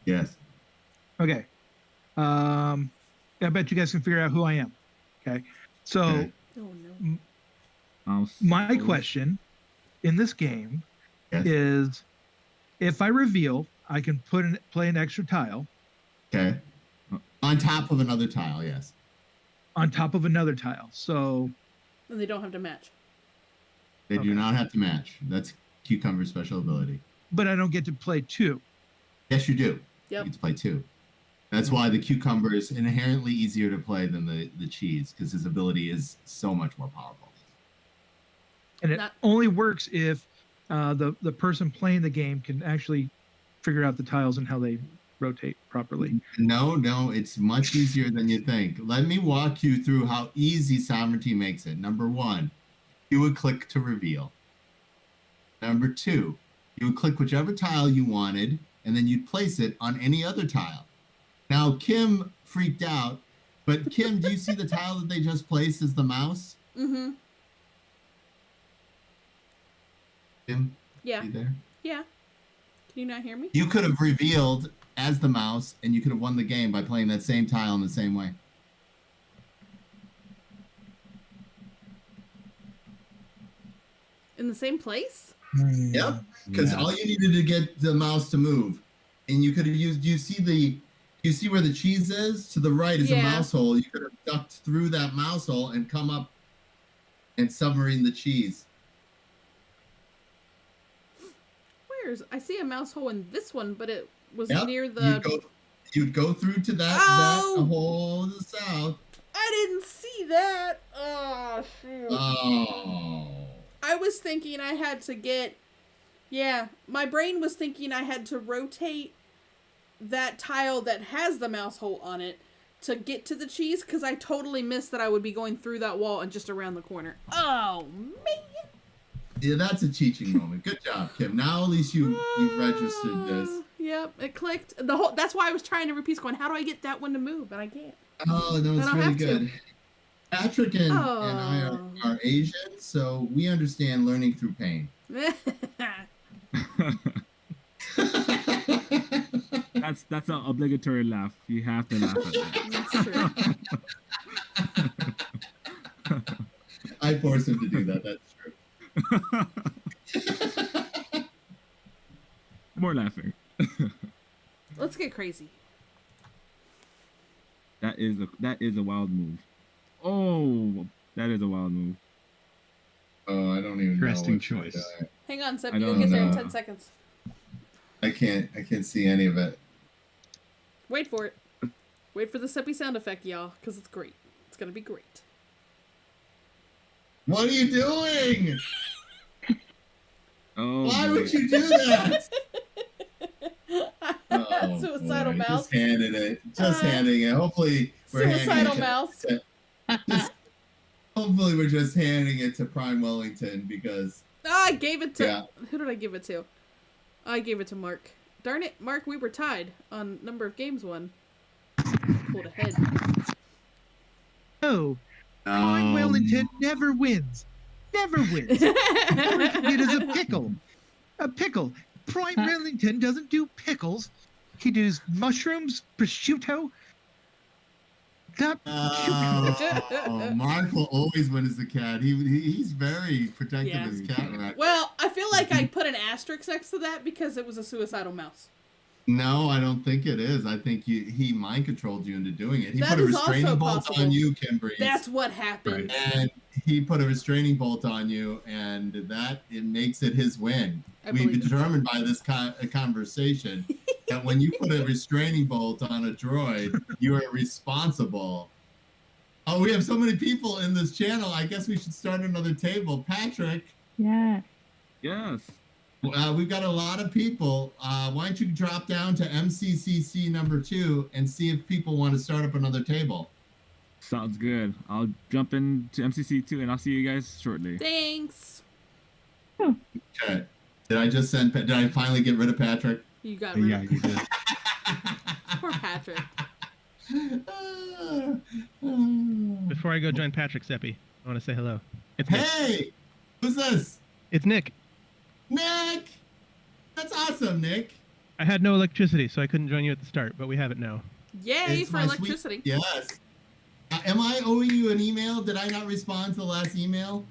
Yes. Okay. I bet you guys can figure out who I am. Okay. So Okay. Oh no. my question in this game Yes. is, if I reveal, I can play an extra tile Okay. On top of another tile, yes. on top of another tile. So And they don't have to match. They Okay. do not have to match. That's Cucumber's special ability. but I don't get to play two. Yes, you do. Yep. You get to play two. That's why the Cucumber is inherently easier to play than the cheese, because his ability is so much more powerful. And it Not- only works if the person playing the game can actually figure out the tiles and how they rotate properly. No, it's much easier than you think. Let me walk you through how easy sovereignty makes it. Number one, you would click to reveal. Number two, you would click whichever tile you wanted, and then you'd place it on any other tile. Now, Kim freaked out, but Kim, do you see the tile that they just placed as the mouse? Mm-hmm. Kim, Yeah. you there? Yeah. Can you not hear me? You could have revealed as the mouse, and you could have won the game by playing that same tile in the same way. In the same place? Yep. Because Yeah. all you needed to get the mouse to move, and you could have used. You see where the cheese is? To the right is a Yeah. mouse hole. You could have ducked through that mouse hole and come up and submarine the cheese. I see a mouse hole in this one, but it was Yep. near the. You'd go through to that Oh! hole to the south. I didn't see that. Oh shoot. Oh. I was thinking I had to get. Yeah, my brain was thinking I had to rotate that tile that has the mouse hole on it to get to the cheese, because I totally missed that I would be going through that wall and just around the corner. Oh man. Yeah, that's a teaching moment. Good job, Kim. Now at least you've registered this. Yep, it clicked. That's why I was trying to repeat, going, how do I get that one to move? And I can't. Oh, no, it's don't really have to. good. Patrick and I are Asian, so we understand learning through pain. That's an obligatory laugh. You have to laugh at that. That's true. I force him to do that. That's true. More laughing. Let's get crazy. That is a wild move. Oh, that is a wild move. Oh, I don't even Interesting know. choice. Hang on, Seb. I You'll don't get there in know. 10 seconds. I can't see any of it. Wait for it. Wait for the Seppy sound effect, y'all, because it's great. It's going to be great. What are you doing? Oh, Why boy. would you do that? Oh, Suicidal boy. mouse. Just handing it. Handing it. Hopefully we're Suicidal handing it mouse. hopefully we're just handing it to Prime Wellington because I gave it to... Yeah. Who did I give it to? I gave it to Mark. Darn it, Mark, we were tied on number of games won. Pulled ahead. No, Prime Wellington never wins. Never wins. It is a pickle. A pickle. Prime Wellington doesn't do pickles. He does mushrooms, prosciutto. That Mark will always win as the cat. He's very protective Yeah. of his cat, right? Well, I feel like I put an asterisk next to that because it was a suicidal mouse. No, I don't think it is. I think he mind controlled you into doing it. He That put a is also restraining bolt possible. on you, Kimberly. That's what happened. And he put a restraining bolt on you, and that it makes it his win. We've determined by this conversation that when you put a restraining bolt on a droid, you are responsible. Oh, we have so many people in this channel. I guess we should start another table. Patrick. Yeah. Yes. We've got a lot of people. Why don't you drop down to MCCC number 2 and see if people want to start up another table? Sounds good. I'll jump into MCC2 and I'll see you guys shortly. Thanks. Okay. Did I finally get rid of Patrick? You got rid of you did. Poor Patrick. Before I go join Patrick Seppi, I want to say hello. It's Nick. Hey! Who's this? It's Nick. Nick! That's awesome, Nick. I had no electricity, so I couldn't join you at the start, but we have it now. Yay It's for my electricity. Yes. Am I owing you an email? Did I not respond to the last email?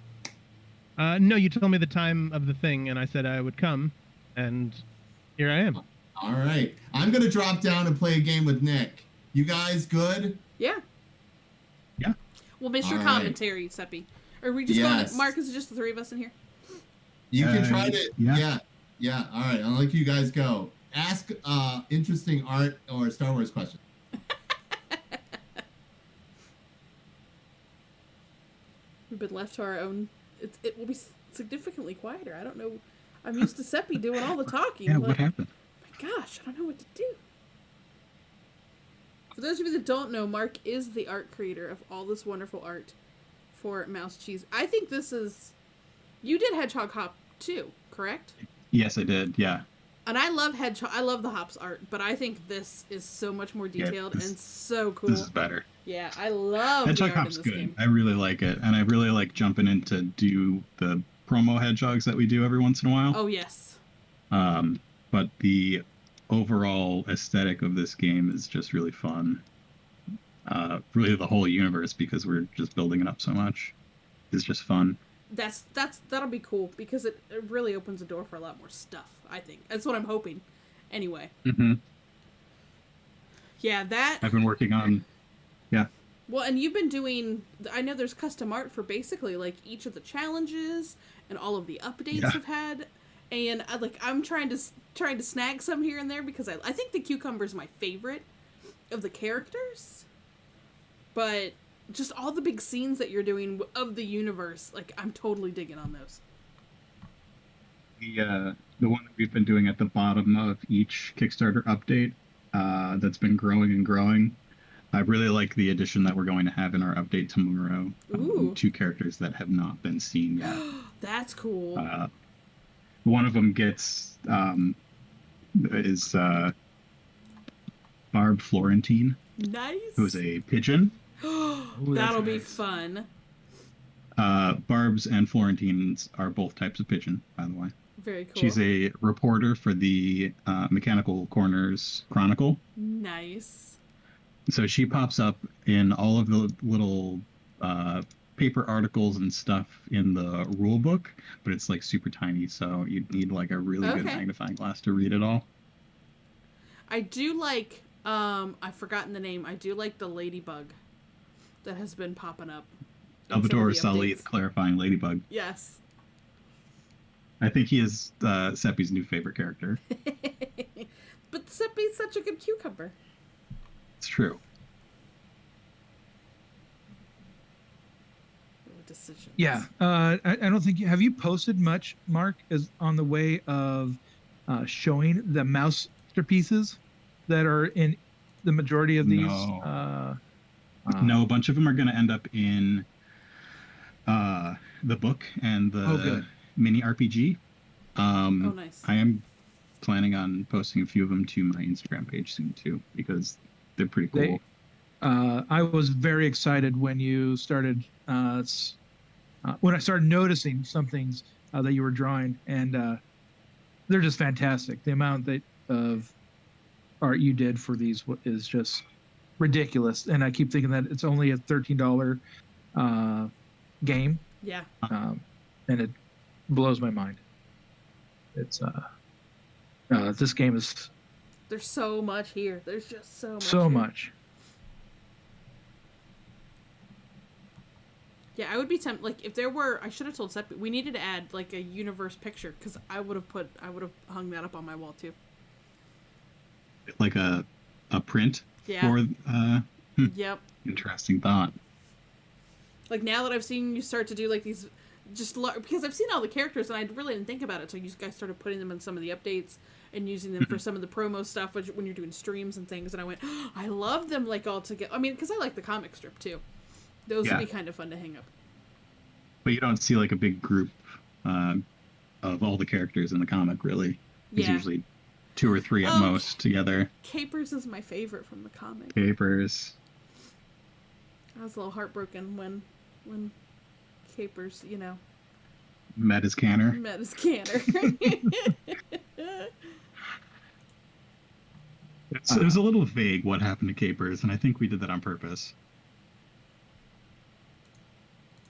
No, you told me the time of the thing, and I said I would come, and here I am. All right. I'm going to drop down and play a game with Nick. You guys good? Yeah. Yeah. We'll miss your All right. commentary, Seppi. Are we just going to, Mark, is it just the 3 of us in here? You can try to. yeah. Yeah. All right. I'll let you guys go. Ask interesting art or Star Wars questions. We've been left to our own. It will be significantly quieter. I don't know. I'm used to Seppi doing all the talking. Yeah, but, what happened? my gosh, I don't know what to do. For those of you that don't know, Mark is the art creator of all this wonderful art for Mouse Cheese. I think this is... You did Hedgehog Hop too, correct? Yes, I did. Yeah. And I love I love the Hops art, but I think this is so much more detailed this- and so cool. This is better. Yeah, I love the Hedgehog art in Hop's this good. game. I really like it, and I really like jumping in to do the promo hedgehogs that we do every once in a while. Oh yes. But the overall aesthetic of this game is just really fun. Really, the whole universe, because we're just building it up so much, is just fun. That'll be cool because it really opens the door for a lot more stuff. I think that's what I'm hoping. Anyway. Mm-hmm. Yeah, that. I've been working on. Yeah. Well, and you've been doing. I know there's custom art for basically like each of the challenges and all of the updates have had, and I'm trying to snag some here and there because I think the cucumber is my favorite of the characters, but just all the big scenes that you're doing of the universe, like I'm totally digging on those. The one that we've been doing at the bottom of each Kickstarter update, that's been growing and growing. I really like the addition that we're going to have in our update tomorrow. Ooh. 2 characters that have not been seen yet. That's cool. One of them is Barb Florentine, Nice. who's a pigeon. That'll be fun. Barb's and Florentine's are both types of pigeon, by the way. Very cool. She's a reporter for the Mechanical Corners Chronicle. Nice. So she pops up in all of the little paper articles and stuff in the rule book, but it's like super tiny, so you'd need like a really good magnifying glass to read it all. I do like, I've forgotten the name. I do like the ladybug that has been popping up. Salvatore Sully, the clarifying ladybug. Yes. I think he is Seppi's new favorite character. But Seppi's such a good cucumber. It's true. Decisions. Yeah, I don't think have you posted much, Mark, as on the way of showing the masterpieces that are in the majority of these. No, a bunch of them are going to end up in the book and the mini RPG. Nice. I am planning on posting a few of them to my Instagram page soon too, because they're pretty cool. I was very excited when you started when I started noticing some things that you were drawing, and they're just fantastic. The amount of art you did for these is just ridiculous. And I keep thinking that it's only a $13 game. Yeah. And it blows my mind. It's this game is There's so much here. There's just so much. so here. much. Yeah, I would be tempted. Like, if there were, I should have told Seth, we needed to add like a universe picture because I would have hung that up on my wall too. Like a print Yeah. for Yep. interesting thought. Like, now that I've seen you start to do like these, because I've seen all the characters and I really didn't think about it. So you guys started putting them in some of the updates and using them for some of the promo stuff when you're doing streams and things. And I went, oh, I love them like all together. I mean, because I like the comic strip too. Those would be kind of fun to hang up. But you don't see like a big group of all the characters in the comic, really. It's usually 2 or 3 at most together. Capers is my favorite from the comic. Capers. I was a little heartbroken when Capers, Met his canner. met his canner. It was a little vague what happened to Capers, and I think we did that on purpose.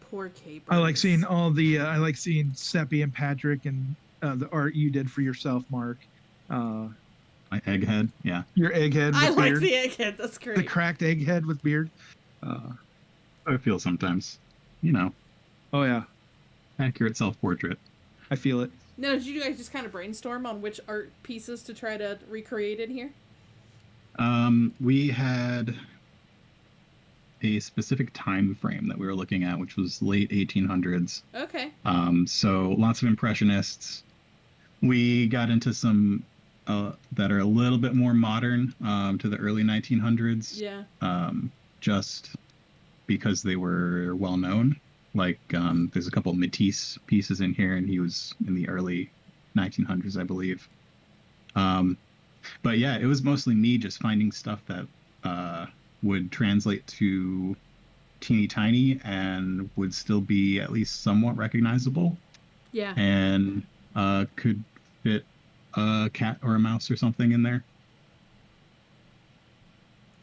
Poor Capers. I like seeing all the. I like seeing Seppi and Patrick and the art you did for yourself, Mark. My egghead, yeah. Your egghead. I with like beard. the egghead. That's great. The cracked egghead with beard. I feel sometimes, Oh yeah, accurate self-portrait. I feel it. Now, did you guys just kind of brainstorm on which art pieces to try to recreate in here? We had a specific time frame that we were looking at, which was late 1800s. Okay. So lots of impressionists. We got into some that are a little bit more modern, to the early 1900s. Yeah. Just because they were well known. Like, there's a couple of Matisse pieces in here, and he was in the early 1900s, I believe. But yeah, it was mostly me just finding stuff that would translate to teeny tiny and would still be at least somewhat recognizable. Yeah. And could fit a cat or a mouse or something in there.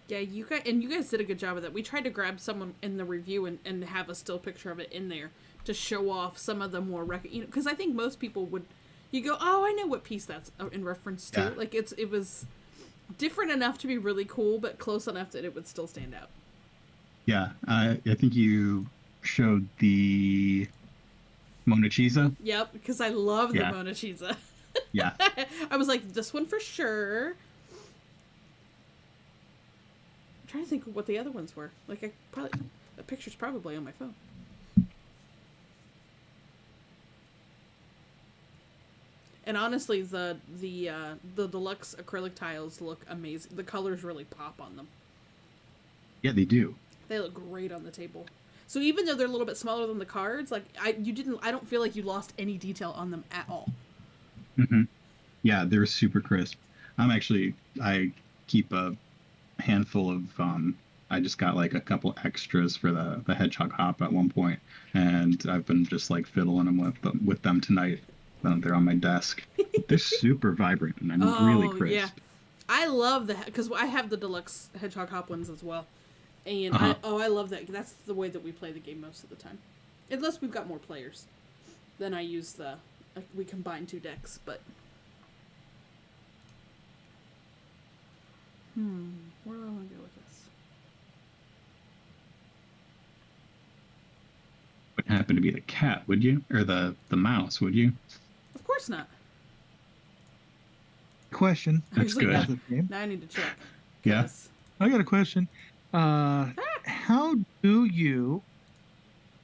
Yeah, you guys did a good job of that. We tried to grab someone in the review and have a still picture of it in there to show off some of the more because I think most people would, you go, oh, I know what piece that's in reference to. Yeah. Like it was different enough to be really cool, but close enough that it would still stand out. Yeah, I think you showed the Mona Chisa. Yep, because I love the Mona Chisa. Yeah. I was like, this one for sure. I'm trying to think of what the other ones were. Like, the picture's probably on my phone. And honestly, the deluxe acrylic tiles look amazing. The colors really pop on them. Yeah, they do. They look great on the table. So even though they're a little bit smaller than the cards, like I don't feel like you lost any detail on them at all. Mm-hmm. Yeah, they're super crisp. I keep a handful of I just got like a couple extras for the hedgehog hop at one point, and I've been just like fiddling them with them tonight. They're on my desk. They're super vibrant and really crisp. Yeah, I love because I have the deluxe hedgehog hop ones as well, and I love that. That's the way that we play the game most of the time, unless we've got more players. Then I use we combine 2 decks, but. Where do I want to go with this? Wouldn't happen to be the cat, would you? Or the mouse, would you? Of course not. Question. That's good. Now I need to check. Yeah. I got a question. How do you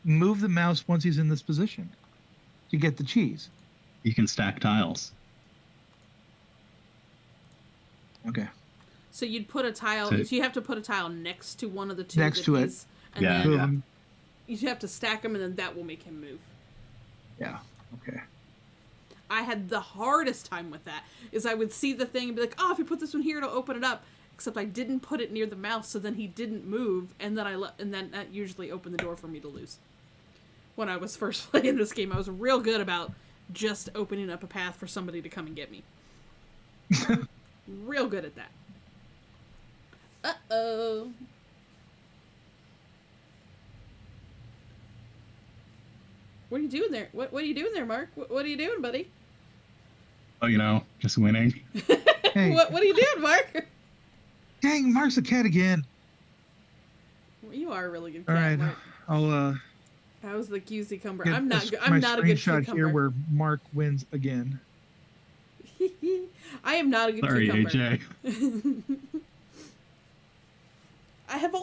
move the mouse once he's in this position to get the cheese? You can stack tiles. Okay. So you'd put a tile. So you have to put a tile next to one of the 2. Next to it. And then you have to stack them, and then that will make him move. Yeah. Okay. I had the hardest time with that. Is I would see the thing and be like, oh, if you put this one here, it'll open it up. Except I didn't put it near the mouse, so then he didn't move, and then that usually opened the door for me to lose. When I was first playing this game, I was real good about just opening up a path for somebody to come and get me. Real good at that. Uh-oh. What are you doing there? What are you doing there, Mark? What are you doing, buddy? Oh, you know, just winning. Hey. What are you doing, Mark? Dang, Mark's a cat again. You are a really good All cat, right, Mark. I'll How's the cucumber? get I'm not my a good screenshot cucumber. here where Mark wins again. I am not a good Sorry, cucumber. AJ. I've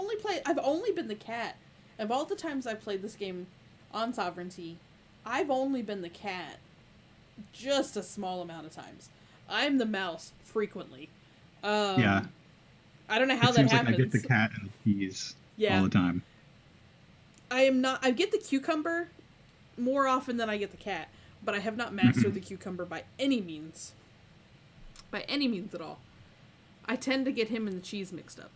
only been the cat. Of all the times I've played this game on Sovereignty, I've only been the cat just a small amount of times. I'm the mouse frequently. Yeah. I don't know how it that seems happens. like I get the cat and the keys Yeah. all the time. I get the cucumber more often than I get the cat, but I have not mastered the cucumber by any means. By any means at all. I tend to get him and the cheese mixed up.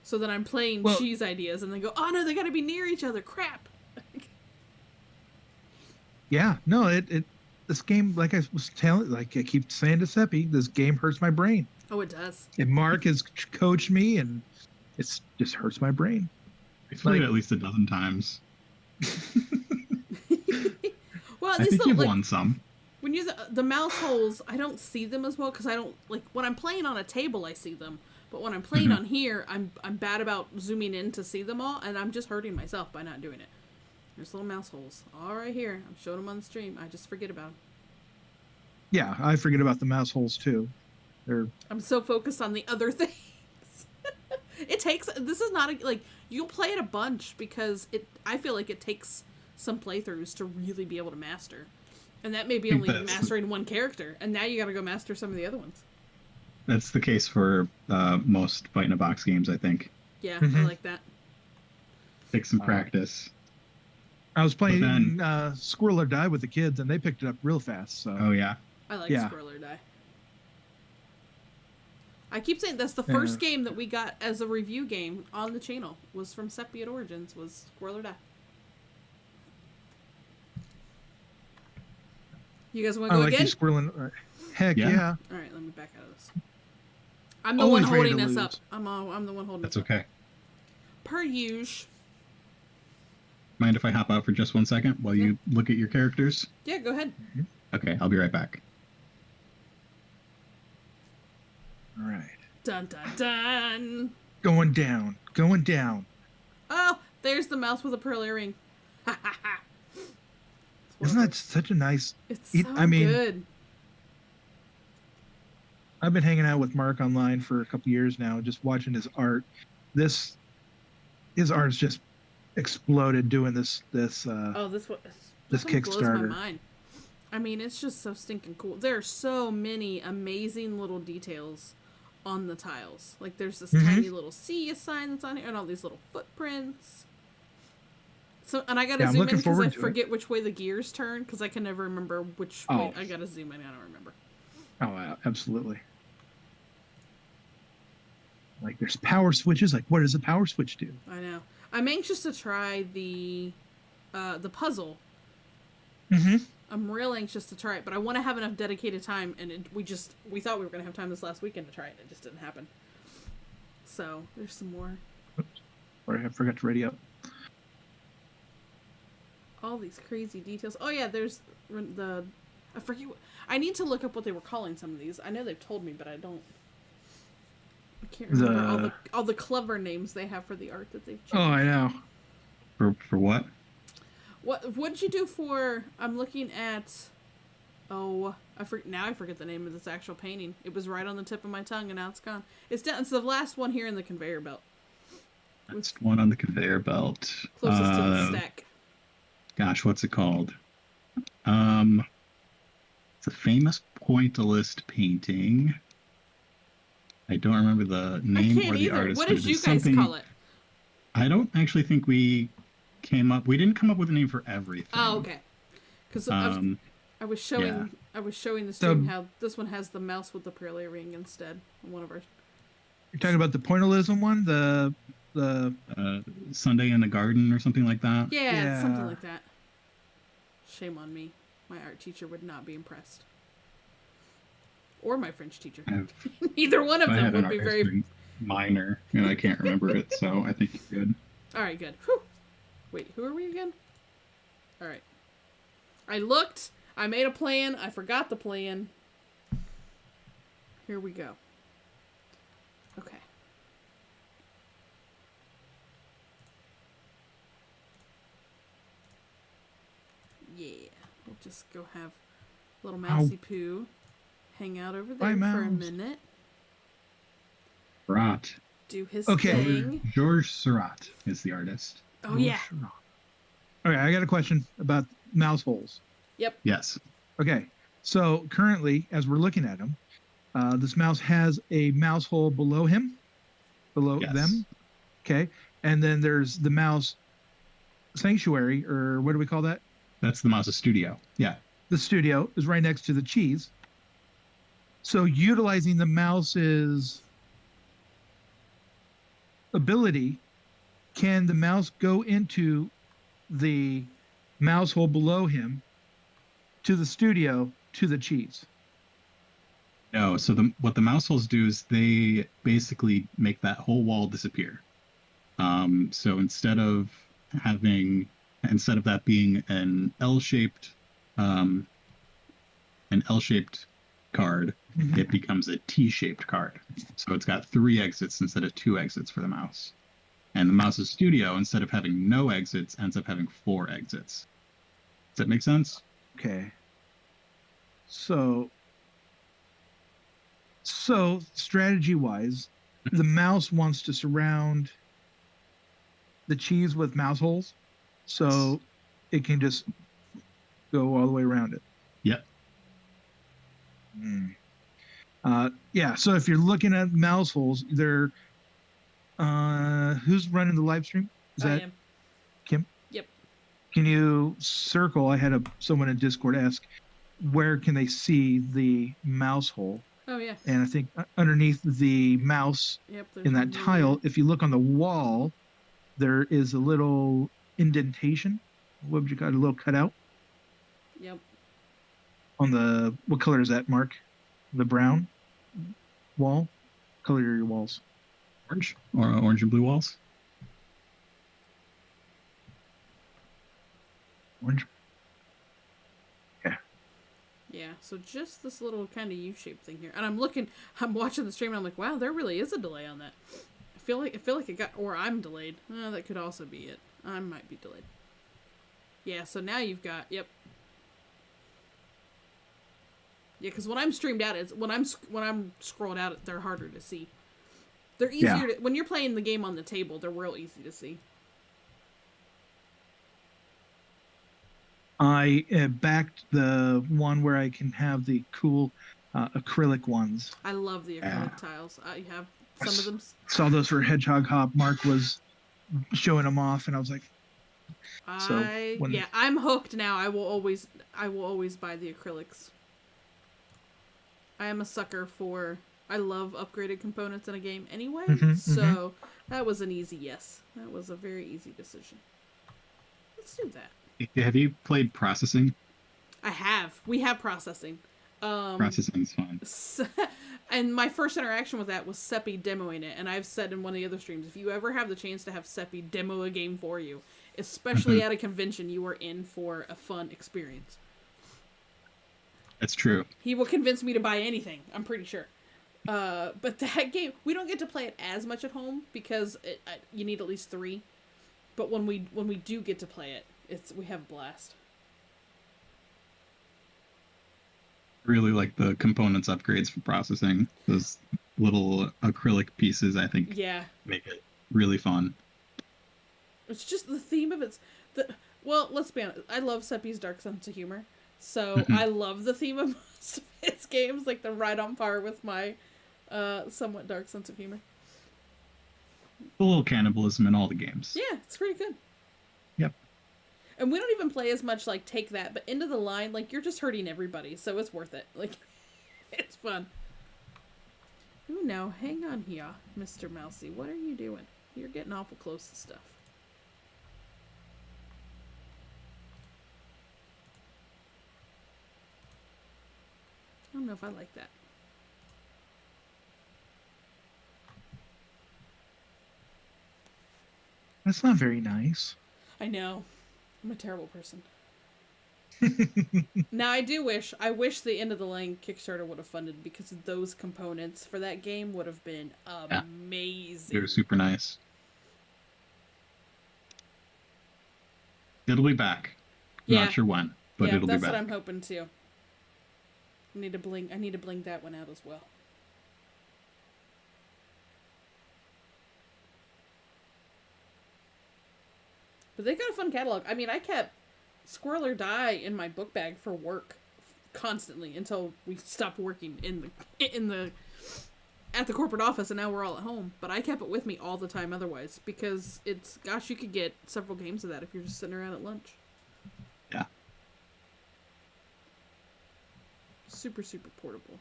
So that I'm playing cheese ideas and then go, oh no, they gotta be near each other. Crap. Yeah, no, this game, like I was telling, like I keep saying to Seppi, this game hurts my brain. Oh, it does. And Mark has coached me, and it's just hurts my brain. I played it at least a dozen times. Well, I think you've won some. When you're the mouse holes, I don't see them as well because I don't like when I'm playing on a table. I see them, but when I'm playing on here, I'm bad about zooming in to see them all, and I'm just hurting myself by not doing it. There's little mouse holes all right here. I'm showing them on the stream. I just forget about them. Yeah, I forget about the mouse holes too. I'm so focused on the other things. This is not you'll play it a bunch because I feel like it takes some playthroughs to really be able to master. And that may be only mastering one character, and now you gotta go master some of the other ones. That's the case for most Bite in a Box games, I think. Yeah, I like that. Take some practice. I was playing Squirrel or Die with the kids, and they picked it up real fast. So. Oh, yeah. I like Squirrel or Die. I keep saying that's the first game that we got as a review game on the channel was from Seppi at Origins, was Squirrel or Die. You guys want to go again? Heck yeah. All right, let me back out of this. I'm the one holding this up. I'm the one holding That's this okay. up. Per usual. Mind if I hop out for just 1 second while you look at your characters? Yeah, go ahead. Okay, I'll be right back. All right. Dun dun dun. Going down. Going down. Oh, there's the mouse with a pearl earring. Ha ha ha. Isn't that such a nice... It's so good. I've been hanging out with Mark online for a couple years now, just watching his art. His art's just exploded doing this Kickstarter. Blows my mind. I mean, it's just so stinking cool. There are so many amazing little details on the tiles. Like there's this tiny little sea sign that's on here, and all these little footprints. So, and I gotta zoom in because I forget which way the gears turn because I can never remember which way. I gotta zoom in. I don't remember. Oh, absolutely. Like there's power switches. Like what does a power switch do? I know. I'm anxious to try the puzzle. I'm real anxious to try it, but I want to have enough dedicated time, and we thought we were gonna have time this last weekend to try it. It just didn't happen. So there's some more. Sorry, I forgot to ready up. All these crazy details. Oh yeah, there's I forget. I need to look up what they were calling some of these. I know they've told me, but I can't remember all the clever names they have for the art that they've changed. Oh, I know. For what? What did you do for? I'm looking at. Oh, I forget the name of this actual painting. It was right on the tip of my tongue, and now it's gone. It's down. It's the last one here in the conveyor belt. Last one on the conveyor belt. Closest to the stack. Gosh, what's it called? It's a famous pointillist painting. I don't remember the name or the artist. What did you guys call it? I don't actually think we didn't come up with a name for everything. Oh, okay. Because I was showing the stream how this one has the mouse with the pearl ring instead. One of our. You're talking about the pointillism one, the Sunday in the Garden or something like that. Yeah, something like that. Shame on me. My art teacher would not be impressed. or my French teacher. I've, Either one of I them have an would be art very. history minor, and I can't remember it, so I think you're good. All right, good. Whew. Wait, who are we again? All right. I looked. I made a plan. I forgot the plan. Here we go. Okay. Yeah. We'll just go have little Mousy Poo hang out over there Bye, for a Mouse. minute. Surratt. Do his Okay. thing. Georges Surratt is the artist. Oh, yeah. Okay, I got a question about mouse holes. Yep. Yes. Okay, so currently, as we're looking at him, this mouse has a mouse hole below him, below Yes. them. Okay, and then there's the mouse sanctuary, or what do we call that? That's the Mouse's studio. Yeah. The studio is right next to the cheese. So utilizing the mouse's ability, can the mouse go into the mouse hole below him to the studio to the cheese? No, so what the mouse holes do is they basically make that whole wall disappear. So instead of that being an L-shaped card, it becomes a T-shaped card. So it's got 3 exits instead of 2 exits for the mouse. And the mouse's studio, instead of having no exits, ends up having 4 exits. Does that make sense? Okay. So strategy wise, the mouse wants to surround the cheese with mouse holes so it can just go all the way around it. Yep. Yeah, so if you're looking at mouse holes, they're who's running the live stream? Is I that am. Kim? Yep. Can you circle? I had someone in Discord ask, where can they see the mouse hole? Oh, yeah. And I think underneath the mouse Yep. in that tile, if you look on the wall, there is a little indentation. What would you got? A little cutout Yep. on the, what color is that, Mark? The brown wall? Color are your walls? Orange or orange and blue walls. Orange. Yeah, so just this little kind of U-shaped thing here. And I'm watching the stream and I'm like, wow, there really is a delay on that. I feel like it got, or I'm delayed. That could also be it. I might be delayed. Yeah, so now you've got, yep. Yeah, because when I'm streamed out, it's when I'm scrolled out, they're harder to see. They're easier to, when you're playing the game on the table, they're real easy to see. I backed the one where I can have the cool acrylic ones. I love the acrylic tiles. I have some of them. Saw those for Hedgehog Hop. Mark was showing them off, and I was like, I'm hooked now. I will always buy the acrylics. I am a sucker for. I love upgraded components in a game anyway, so that was an easy yes. That was a very easy decision. Let's do that. Have you played processing? I have. We have processing. Processing's fun. And my first interaction with that was Seppi demoing it, and I've said in one of the other streams, if you ever have the chance to have Seppi demo a game for you, especially at a convention, you are in for a fun experience. That's true. He will convince me to buy anything, I'm pretty sure. But that game, we don't get to play it as much at home because you need at least 3. But when we do get to play it, we have a blast. Really like the components upgrades for processing. Those little acrylic pieces, I think, make it really fun. It's just the theme of well, let's be honest. I love Seppi's dark sense of humor. So I love the theme of most of his games. Like, they're right on par with my somewhat dark sense of humor. A little cannibalism in all the games. Yeah, it's pretty good. Yep. And we don't even play as much, like, Take That, but Into the Line, like, you're just hurting everybody, so it's worth it. Like, it's fun. Ooh, now, hang on here, Mr. Mousy. What are you doing? You're getting awful close to stuff. I don't know if I like that. That's not very nice. I know. I'm a terrible person. Now, I wish the End of the Lane Kickstarter would have funded, because those components for that game would have been amazing. They were super nice. It'll be back. Yeah. Not sure when, but it'll be back. That's what I'm hoping too. I need to bling that one out as well. But they got a fun catalog. I mean, I kept Squirrel or Die in my book bag for work constantly until we stopped working at the corporate office, and now we're all at home. But I kept it with me all the time otherwise, because you could get several games of that if you're just sitting around at lunch. Yeah. Super, super portable.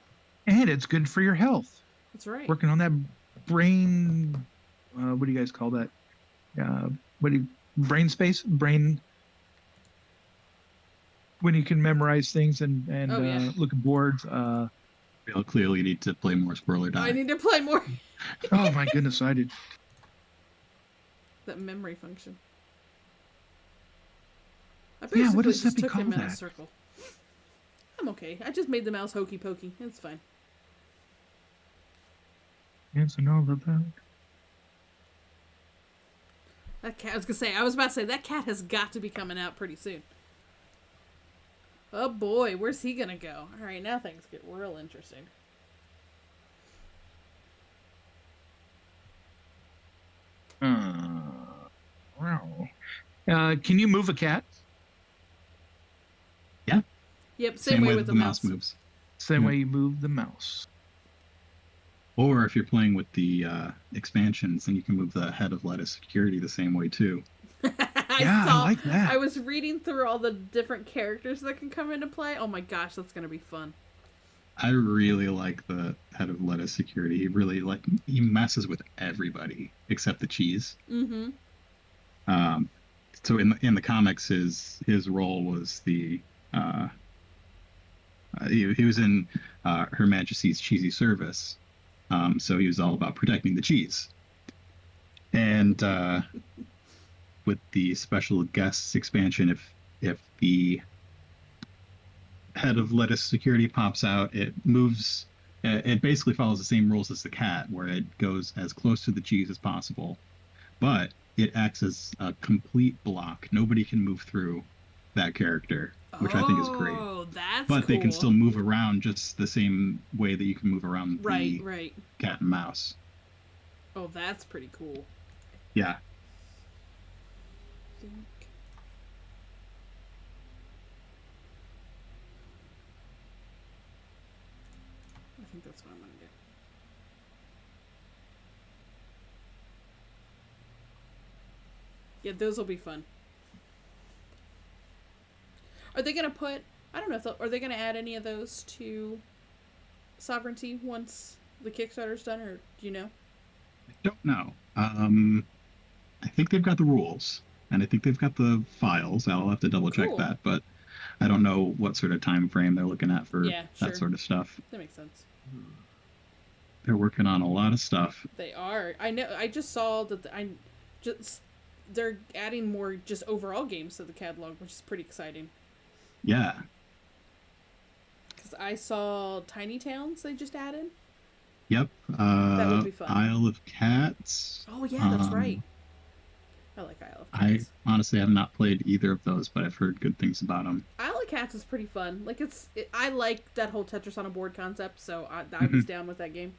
And it's good for your health. That's right. Working on that brain, what do you guys call that? Brain space? When you can memorize things and look at boards. You'll clearly need to play more Squirrel or Die. I need to play more. Oh my goodness, I did. That memory function. I Yeah, what basically does just Seppi took call him in a that? circle. I'm okay. I just made the mouse hokey pokey. It's fine. Yes, I know about that. That cat, I was about to say, that cat has got to be coming out pretty soon. Oh boy, where's he gonna go? Alright, now things get real interesting. Wow. Can you move a cat? Yeah. Yep, same way with the mouse. moves. Same way you move the mouse. Or if you're playing with the expansions, then you can move the head of lettuce security the same way too. I like that. I was reading through all the different characters that can come into play. Oh my gosh, that's gonna be fun. I really like the head of lettuce security. He messes with everybody except the cheese. Mm-hmm. So in the comics, his role was he was in Her Majesty's Cheesy Service. So he was all about protecting the cheese. And with the special guests expansion, if the head of lettuce security pops out, it moves. It basically follows the same rules as the cat, where it goes as close to the cheese as possible, but it acts as a complete block. Nobody can move through that character, which I think is great. Oh, that's But cool. they can still move around just the same way that you can move around the right. cat and mouse. Oh, that's pretty cool. Yeah. I think that's what I'm gonna do. Yeah, those will be fun. Are they gonna put? I don't know. Are they gonna add any of those to Sovereignty once the Kickstarter's done, or do you know? I don't know. I think they've got the rules, and I think they've got the files. I'll have to double check Cool. that, but I don't know what sort of time frame they're looking at for that sort of stuff. That makes sense. They're working on a lot of stuff. They are. I know. I just saw that. They're adding more just overall games to the catalog, which is pretty exciting. Yeah. Because I saw Tiny Towns they just added. Yep. That would be fun. Isle of Cats. Oh yeah, that's right. I like Isle of I Cats. honestly have not played either of those, but I've heard good things about them. Isle of Cats is pretty fun. Like I like that whole Tetris on a board concept, so I was down with that game.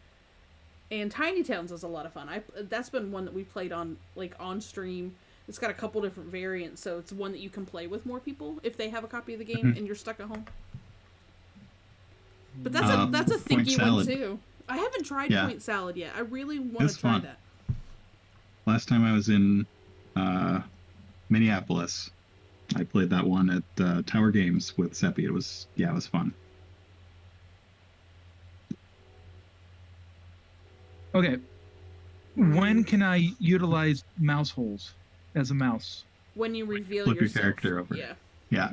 And Tiny Towns is a lot of fun. That's been one that we played on stream. It's got a couple different variants, so it's one that you can play with more people if they have a copy of the game and you're stuck at home. But that's a thinky one too. I haven't tried Point Salad yet. I really want to try that. Last time I was in Minneapolis, I played that one at Tower Games with Seppi. It was fun. Okay. When can I utilize mouse holes as a mouse? When you reveal Flip yourself. your character over. Yeah. Yeah.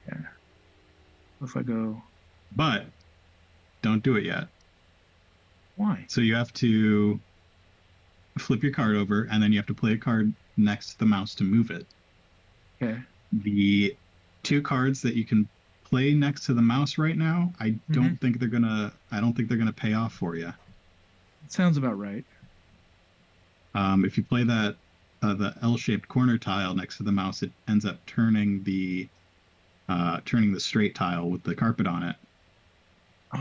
Yeah. If I go. But don't do it yet. Why? So you have to flip your card over, and then you have to play a card next to the mouse to move it. Okay. The 2 cards that you can play next to the mouse right now, I don't think they're gonna pay off for you. Sounds about right. If you play that the L-shaped corner tile next to the mouse, it ends up turning the straight tile with the carpet on it,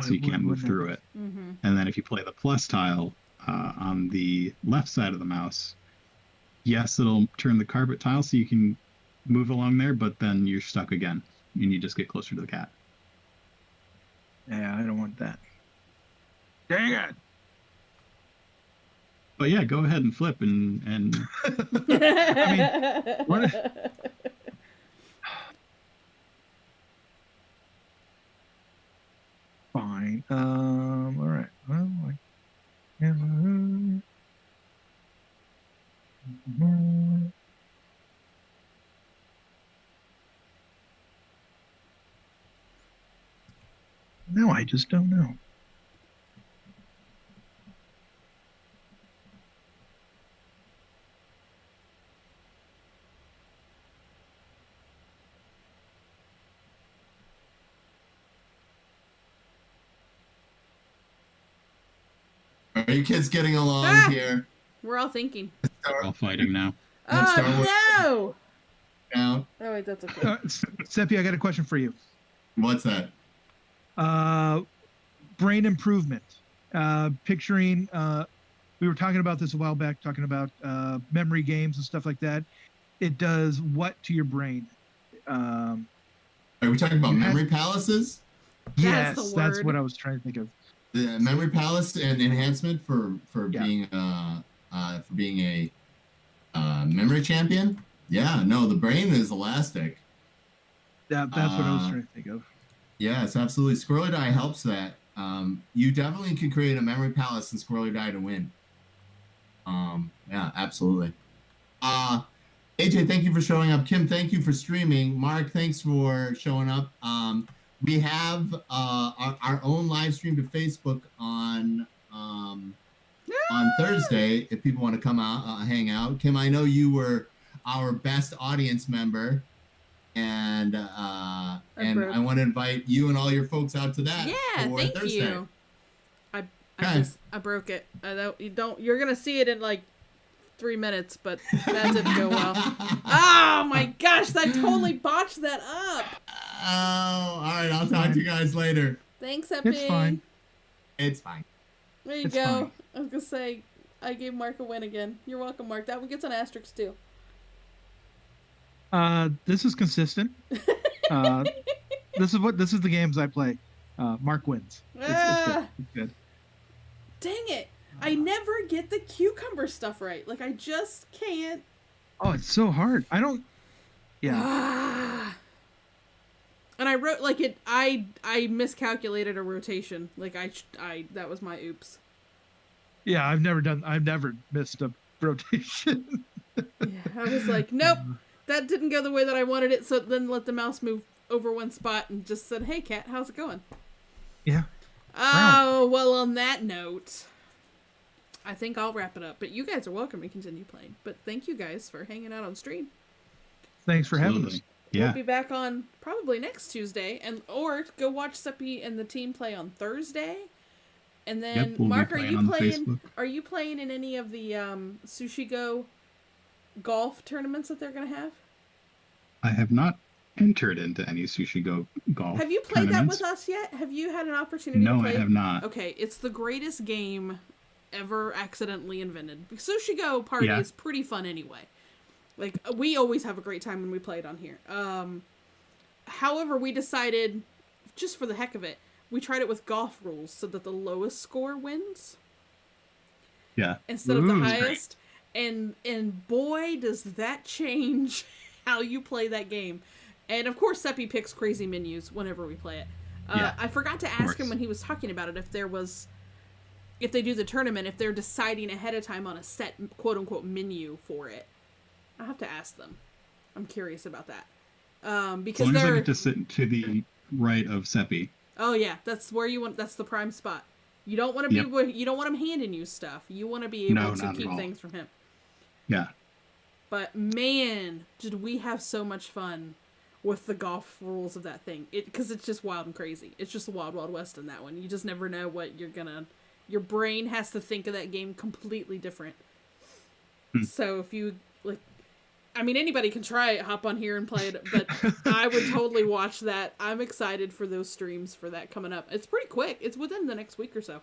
so you can't move through it. Mm-hmm. And then if you play the plus tile on the left side of the mouse, yes, it'll turn the carpet tile so you can move along there, but then you're stuck again, and you just get closer to the cat. Yeah, I don't want that. Dang it! But yeah, go ahead and flip and I mean, what? Fine. All right. Well, no, I just don't know. Are you kids getting along here? We're all thinking. we're all fighting now. Oh, no! Down. Oh, wait, that's okay. Seppi, I got a question for you. What's that? Brain improvement. Picturing, we were talking about this a while back, talking about memory games and stuff like that. It does what to your brain? Are we talking about memory palaces? Yes, the that's word. what I was trying to think of. The memory palace and enhancement for Yeah. being a memory champion. Yeah, no, the brain is elastic. That's what I was trying to think of. Yes, absolutely. Squirrely Die helps that. You definitely can create a memory palace in Squirrely Die to win. Yeah, absolutely. AJ, thank you for showing up. Kim, thank you for streaming. Mark, thanks for showing up. We have our own live stream to Facebook on Thursday. If people want to come out, hang out. Kim, I know you were our best audience member, and I want to invite you and all your folks out to that. Yeah, for thank Thursday. you. I broke it. You're gonna see it in like 3 minutes, but that didn't go well. Oh my gosh, that totally botched that up. Oh, all right. I'll talk to you guys later. Thanks, Epi. It's fine. It's fine. There you It's go. fine. I was gonna say I gave Mark a win again. You're welcome, Mark. That one gets an asterisk too. This is consistent. This is the games I play. Mark wins. It's good. It's good. Dang it! I never get the cucumber stuff right. Like I just can't. Oh, it's so hard. I don't. Yeah. And I wrote like it. I miscalculated a rotation. Like I that was my oops. Yeah, I've never missed a rotation. Yeah, I was like, nope, that didn't go the way that I wanted it. So then let the mouse move over one spot and just said, "Hey, cat, how's it going?" Yeah. Oh, well, on that note, I think I'll wrap it up. But you guys are welcome to continue playing. But thank you guys for hanging out on stream. Thanks for having us. Yeah. We'll be back on probably next Tuesday, or go watch Seppi and the team play on Thursday. And then, Yep, we'll be Mark, are playing you on playing? Facebook. Are you playing in any of the Sushi Go golf tournaments that they're gonna have? I have not entered into any Sushi Go golf. Have you played that tournaments. with us yet? Have you had an opportunity No, to play I have not. Okay, it's the greatest game ever accidentally invented. Sushi Go Party Yeah. is pretty fun anyway. Like, we always have a great time when we play it on here. However, we decided, just for the heck of it, we tried it with golf rules so that the lowest score wins Yeah. instead of the Ooh. highest. And boy, does that change how you play that game. And of course, Seppi picks crazy menus whenever we play it. Yeah, I forgot to ask him when he was talking about it if they do the tournament, if they're deciding ahead of time on a set quote unquote menu for it. I'll have to ask them. I'm curious about that. Because As long as I get to sit to the right of Seppi. Oh yeah, that's where you want. That's the prime spot. You don't want to be you don't want him handing you stuff. You want to be able to keep things from him. Yeah. But man, did we have so much fun with the golf rules of that thing. Because it's just wild and crazy. It's just the wild, wild west in that one. You just never know what you're gonna... Your brain has to think of that game completely different. So if you, like... I mean, anybody can try it, hop on here and play it, but I would totally watch that. I'm excited for those streams for that coming up. It's pretty quick. It's within the next week or so.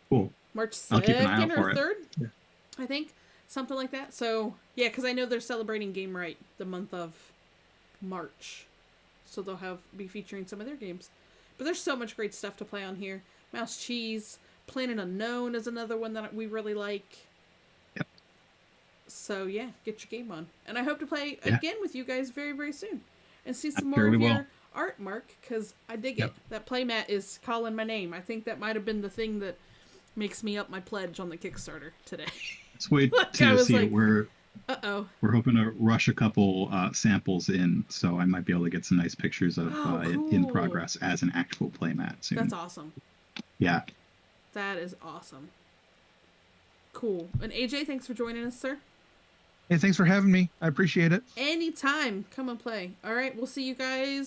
Cool. March I'll keep an eye 2nd out or for it. 3rd, Yeah. I think. Something like that. So, yeah, because I know they're celebrating Game Right the month of March. So they'll be featuring some of their games. But there's so much great stuff to play on here. Mouse Cheese, Planet Unknown is another one that we really like. Yep. So, yeah, get your game on. And I hope to play again with you guys very, very soon. And see some more sure of we your will. art, Mark, because I dig it. That playmat is calling my name. I think that might have been the thing that makes me up my pledge on the Kickstarter today. Let's wait Like, I to was see like, it. We're hoping to rush a couple samples in, so I might be able to get some nice pictures of it in cool. progress as an actual playmat soon. That's awesome. Yeah. That is awesome. Cool. And AJ, thanks for joining us, sir. Hey, thanks for having me. I appreciate it. Anytime. Come and play. All right. We'll see you guys